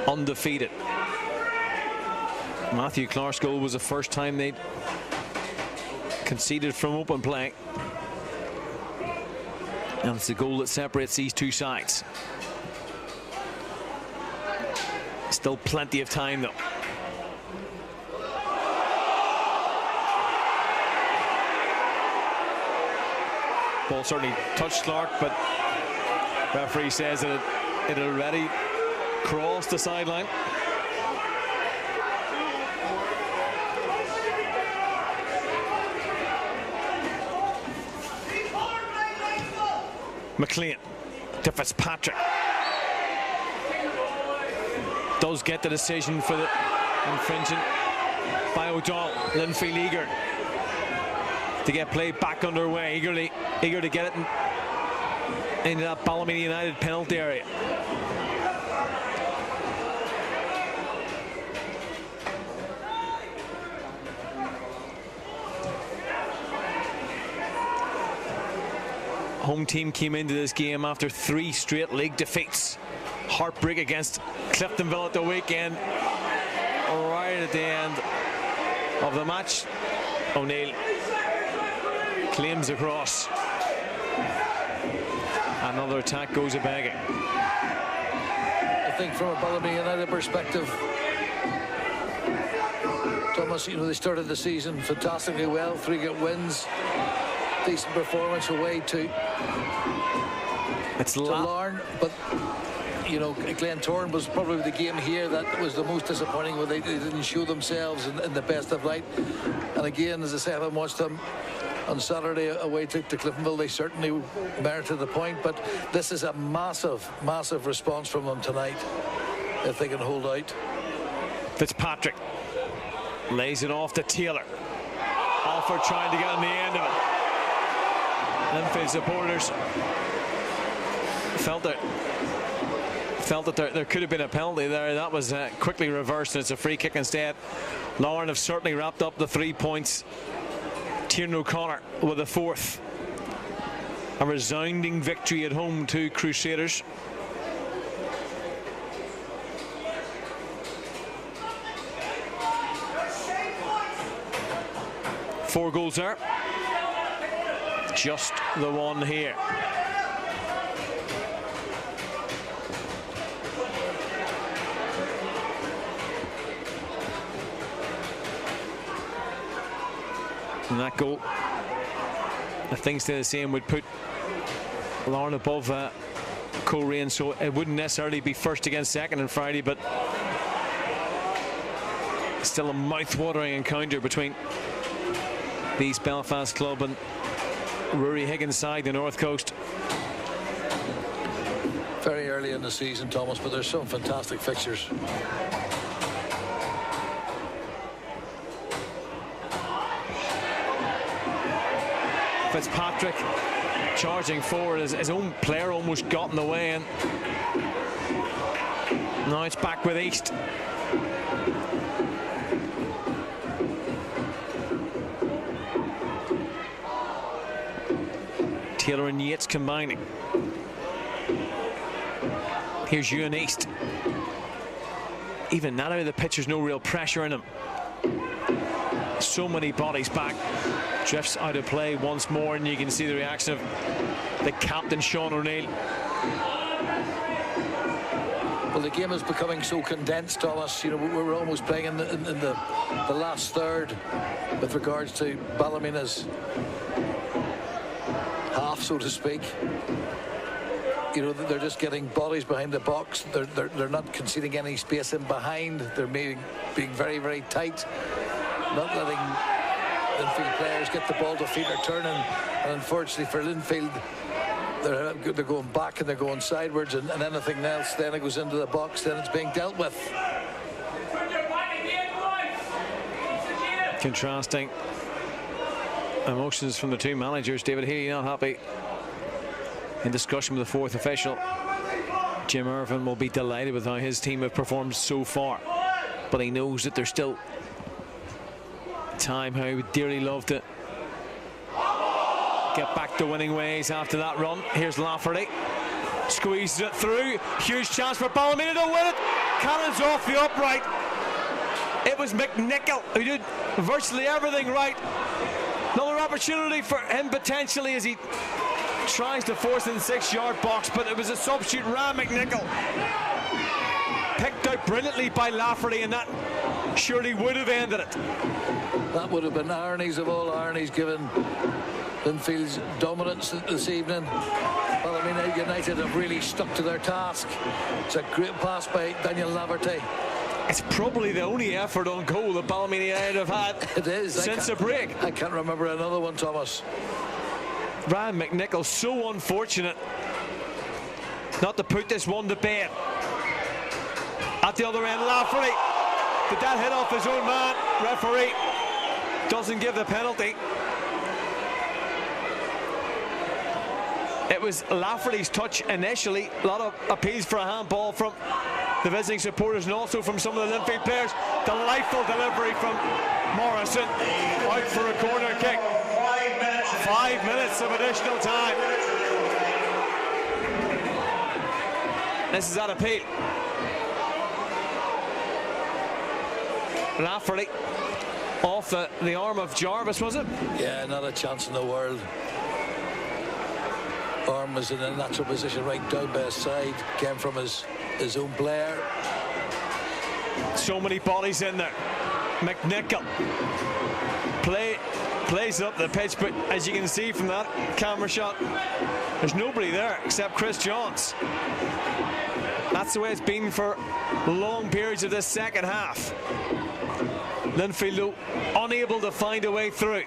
undefeated. Matthew Clark's goal was the first time they'd conceded from open play. And it's the goal that separates these two sides. Still plenty of time though. Ball certainly touched Clark, but referee says that it had already crossed the sideline. McLean to Fitzpatrick. Does get the decision for the infringement by O'Donnell. Linfield eager to get play back underway, eager to get it into that Ballymena United penalty area. Home team came into this game after 3 straight league defeats. Heartbreak against Cliftonville at the weekend. Right at the end of the match, O'Neill claims across. Another attack goes a-begging. I think from a Ballymena United perspective, Thomas, you know, they started the season fantastically well, 3 good wins, decent performance away to Larne, but you know, Glentoran was probably the game here that was the most disappointing, where they didn't show themselves in the best of light. And again, as I said, I watched them on Saturday away to Cliftonville. They certainly merited the point, but this is a massive response from them tonight if they can hold out. Fitzpatrick lays it off to Taylor. Alford trying to get on the end of it. Linfield supporters felt that there could have been a penalty there. That was quickly reversed, and it's a free kick instead. Larne have certainly wrapped up the 3 points. Tiernan O'Connor with a 4th. A resounding victory at home to Crusaders. Four goals there. Just the one here. And that goal, if things stay the same, would put Larne above Coleraine, so it wouldn't necessarily be first against second on Friday, but still a mouth-watering encounter between the East Belfast club and Rory Higgins' side, the North Coast. Very early in the season, Thomas, but there's some fantastic fixtures. Fitzpatrick charging forward, his own player almost got in the way, and now it's back with East. Taylor and Yates combining. Here's Ewan East. Even now the pitch, there's no real pressure in him. So many bodies back. Drifts out of play once more, and you can see the reaction of the captain, Sean O'Neill. Well, the game is becoming so condensed, Thomas. You know, we're almost playing in the last third with regards to Ballymena's half, so to speak. You know, they're just getting bodies behind the box. They're not conceding any space in behind. They're being very, very tight, not letting Linfield players get the ball to feet or turning. And unfortunately for Linfield, they're going back and they're going sideways, and anything else then it goes into the box, then it's being dealt with. Contrasting emotions from the two managers. David Healy not happy. In discussion with the 4th official, Jim Irvin will be delighted with how his team have performed so far, but he knows that there's still time. How he would dearly love to get back to winning ways after that run. Here's Lafferty, squeezes it through, huge chance for Ballymena to win it. cannons off the upright. It was McNicholl who did virtually everything right. Another opportunity for him potentially as he tries to force in the 6-yard box, but it was a substitute, Ryan McNicholl. Picked out brilliantly by Lafferty, and that surely would have ended it. That would have been ironies of all ironies, given Linfield's dominance this evening. Ballymena United have really stuck to their task. It's a great pass by Daniel Laverty. It's probably the only effort on goal that Ballymena United have had it is, since the break. I can't remember another one, Thomas. Ryan McNicholl, so unfortunate not to put this one to bed. At the other end, Lafferty. Did that hit off his own man? Referee doesn't give the penalty. It was Lafferty's touch initially. A lot of appeals for a handball from the visiting supporters and also from some of the Linfield players. Delightful delivery from Morrison. Out for a corner kick. 5 minutes of additional time. This is at appeal. Lafferty off the arm of Jarvis, was it? Yeah, not a chance in the world. Arm was in a natural position right down by his side. Came from his own player. So many bodies in there. McNicholl plays up the pitch, but as you can see from that camera shot, there's nobody there except Chris Johns. That's the way it's been for long periods of this second half. Linfield unable to find a way through.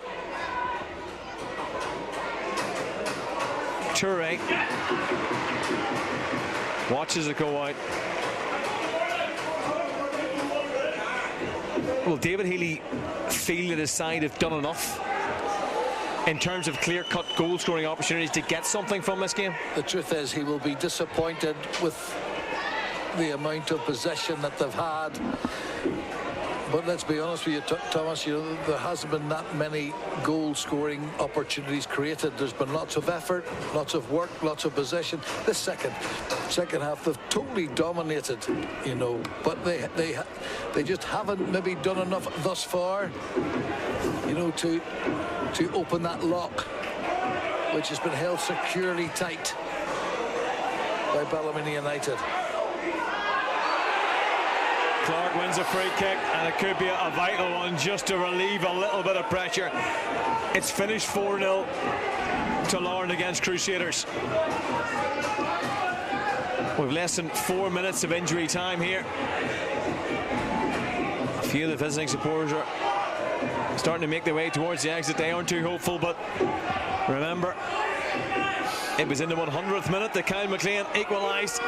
Toure watches it go out. Will David Healy feel that his side have done enough in terms of clear-cut goal-scoring opportunities to get something from this game? The truth is, he will be disappointed with the amount of possession that they've had. But let's be honest with you, Thomas, there hasn't been that many goal-scoring opportunities created. There's been lots of effort, lots of work, lots of possession. This second half, they've totally dominated, but they just haven't maybe done enough thus far, to open that lock, which has been held securely tight by Ballymena United. Clark wins a free kick, and it could be a vital one just to relieve a little bit of pressure. It's finished 4-0 to Larne against Crusaders. We've less than 4 minutes of injury time here. A few of the visiting supporters are starting to make their way towards the exit. They aren't too hopeful, but remember, it was in the 100th minute that Kyle McLean equalised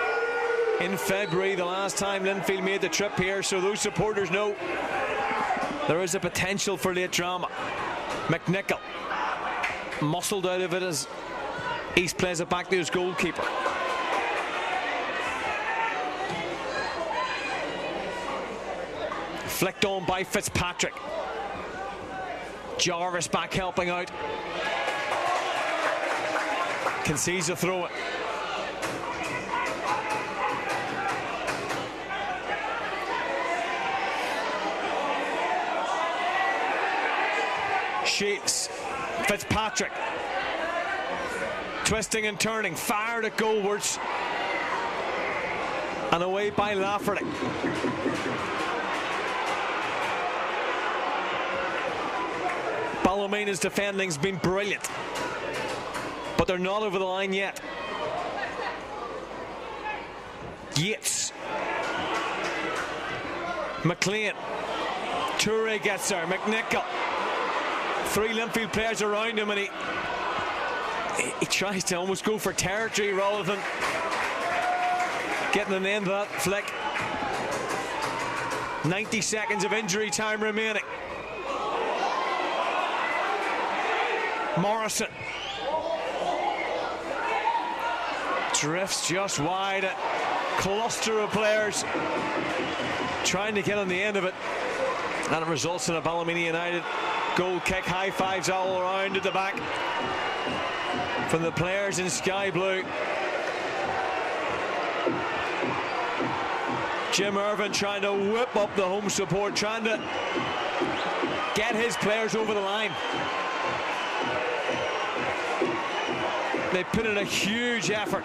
in February, the last time Linfield made the trip here, so those supporters know there is a potential for late drama. McNicholl muscled out of it as East plays it back to his goalkeeper. Flicked on by Fitzpatrick. Jarvis back helping out. Concedes a throw. Sheets, Fitzpatrick, twisting and turning, fired at goalwards, and away by Lafferty. Ballymena's defending's been brilliant, but they're not over the line yet. Yates, McLean, Toure gets there, McNicholl. 3 Linfield players around him, and he tries to almost go for territory rather than getting an end of that flick. 90 seconds of injury time remaining. Morrison drifts just wide. A cluster of players trying to get on the end of it, and it results in a Ballymena United goal kick. High fives all around at the back from the players in sky blue. Jim Irvin trying to whip up the home support, trying to get his players over the line. They put in a huge effort.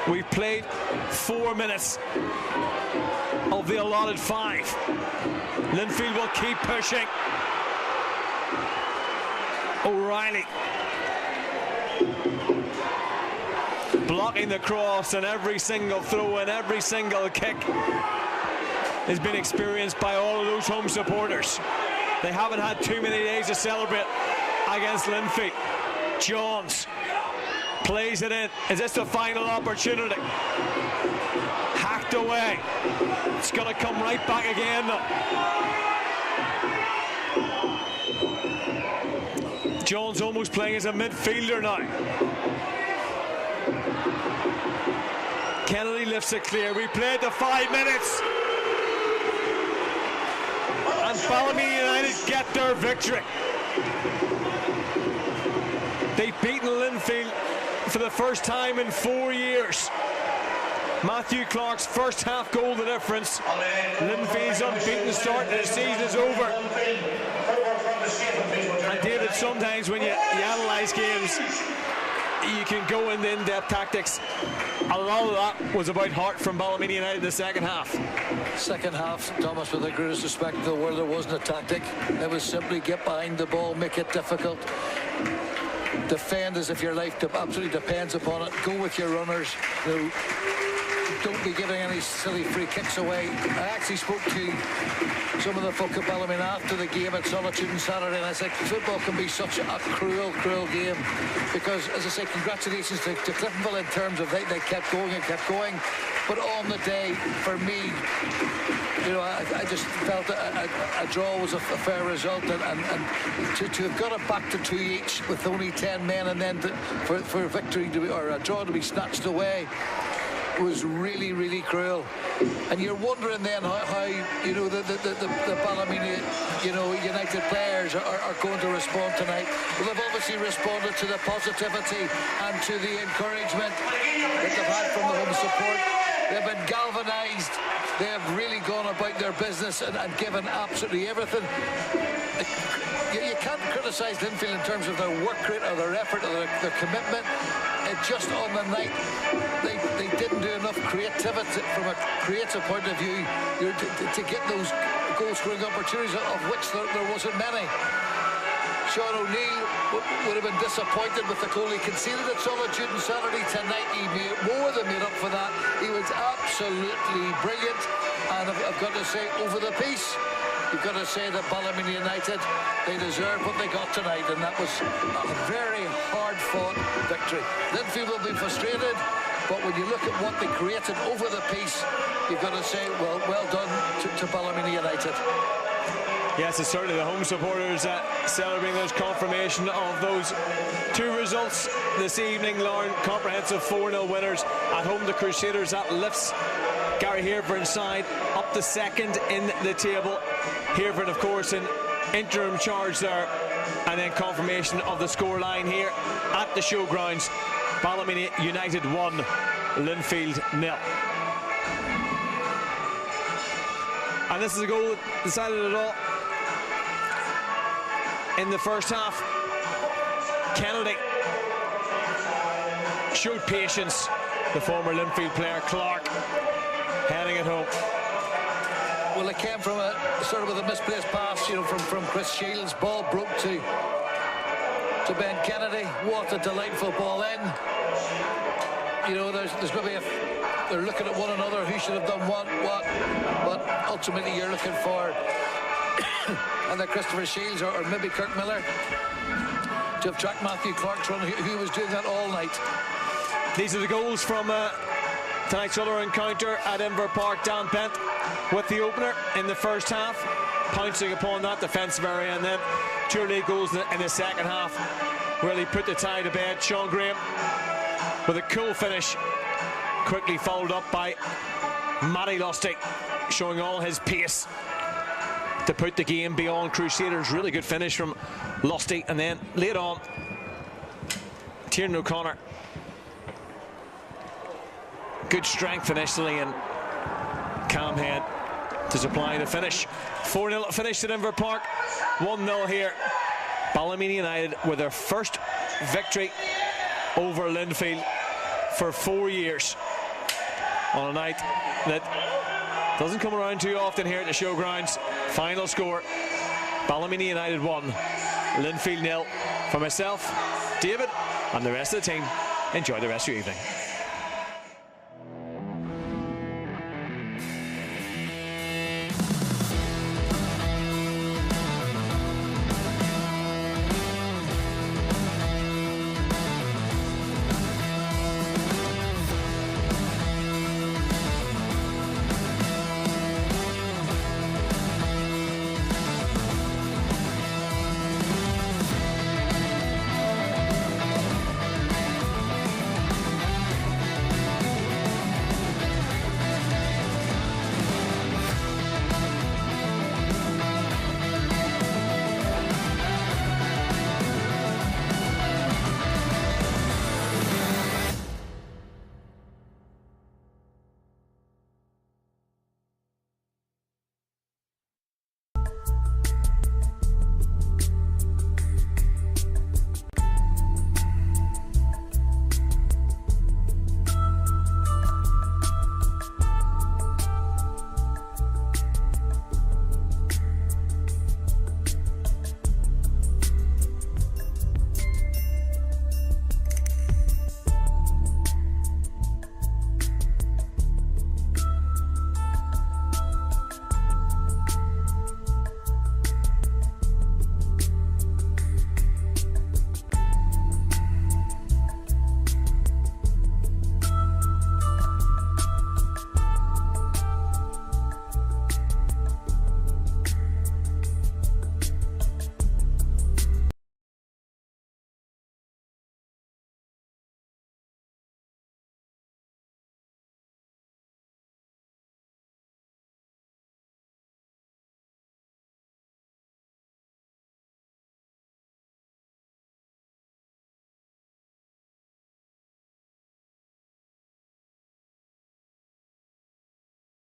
We've played 4 minutes of the allotted 5. Linfield will keep pushing. O'Reilly blocking the cross, and every single throw and every single kick has been experienced by all of those home supporters. They haven't had too many days to celebrate against Linfield. Johns plays it in. Is this the final opportunity? Hacked away. It's going to come right back again. Johns almost playing as a midfielder now. Kennedy lifts it clear. We played the 5 minutes. And Ballymena United get their victory. They've beaten Linfield for the first time in 4 years. Matthew Clark's first half goal the difference. Linfield's unbeaten start to the season is over. And David, sometimes when you analyse games, you can go into in-depth tactics. A lot of that was about heart from Ballymena United in the second half. Second half, Thomas, with the greatest respect to the world, there wasn't a tactic. It was simply get behind the ball, make it difficult. Defend as if your life absolutely depends upon it. Go with your runners. You know, don't be giving any silly free kicks away. I actually spoke to some of the folk at Ballymena after the game at Solitude on Saturday, and I said football can be such a cruel game, because, as I say, congratulations to Cliftonville in terms of they kept going and kept going, but on the day, for me, you know, I just felt a draw was a fair result, and to have got it back to 2 each with only 10 men, and then for a victory or a draw to be snatched away was really, really cruel. And you're wondering then how you know, the Ballymena, you know, United players are going to respond tonight. Well, they've obviously responded to the positivity and to the encouragement that they've had from the home support. They've been galvanised. They have really gone about their business and given absolutely everything. You can't criticise Linfield in terms of their work rate or their effort or their commitment. Just on the night, they didn't do enough creativity from a creative point of view to get those goal-scoring opportunities, of which there wasn't many. Sean O'Neill would have been disappointed with the goal he conceded at Solitude on Saturday. Tonight he more than made up for that. He was absolutely brilliant, and I've got to say, over the piece. You've got to say that Ballymena United, they deserved what they got tonight, and that was a very hard-fought victory. Linfield will be frustrated, but when you look at what they created over the piece, you've got to say, well done to Ballymena United. Yes, it's certainly the home supporters celebrating this confirmation of those 2 results this evening. Lauren, comprehensive 4-0 winners at home. The Crusaders, that lifts Gary Hereford side up to second in the table. Hereford, of course, in interim charge there, and then confirmation of the scoreline here at the showgrounds. Ballymena United 1, Linfield 0. And this is a goal that decided it all. In the first half, Kennedy showed patience. The former Linfield player Clark heading it home. Well, it came from a sort of with a misplaced pass, you know, from Chris Shields. Ball broke to Ben Kennedy. What a delightful ball in. You know, there's maybe they're looking at one another, who should have done what, but ultimately you're looking for either Christopher Shields or maybe Kirk Miller to have tracked Matthew Clark's run, who was doing that all night. These are the goals from tonight's other encounter at Inver Park. Dan Bent with the opener in the first half, pouncing upon that defensive area, and then 2 lead goals in the second half really put the tie to bed. Sean Graham with a cool finish, quickly followed up by Matty Lustig, showing all his pace to put the game beyond Crusaders. Really good finish from Lustig, and then late on, Tiernan O'Connor good strength initially and calm head to supply the finish. 4-0 finish at Inver Park, 1-0 here. Ballymena United with their first victory over Linfield for 4 years on a night that doesn't come around too often here at the showgrounds. Final score, Ballymena United 1, Linfield 0. For myself, David, and the rest of the team, enjoy the rest of your evening.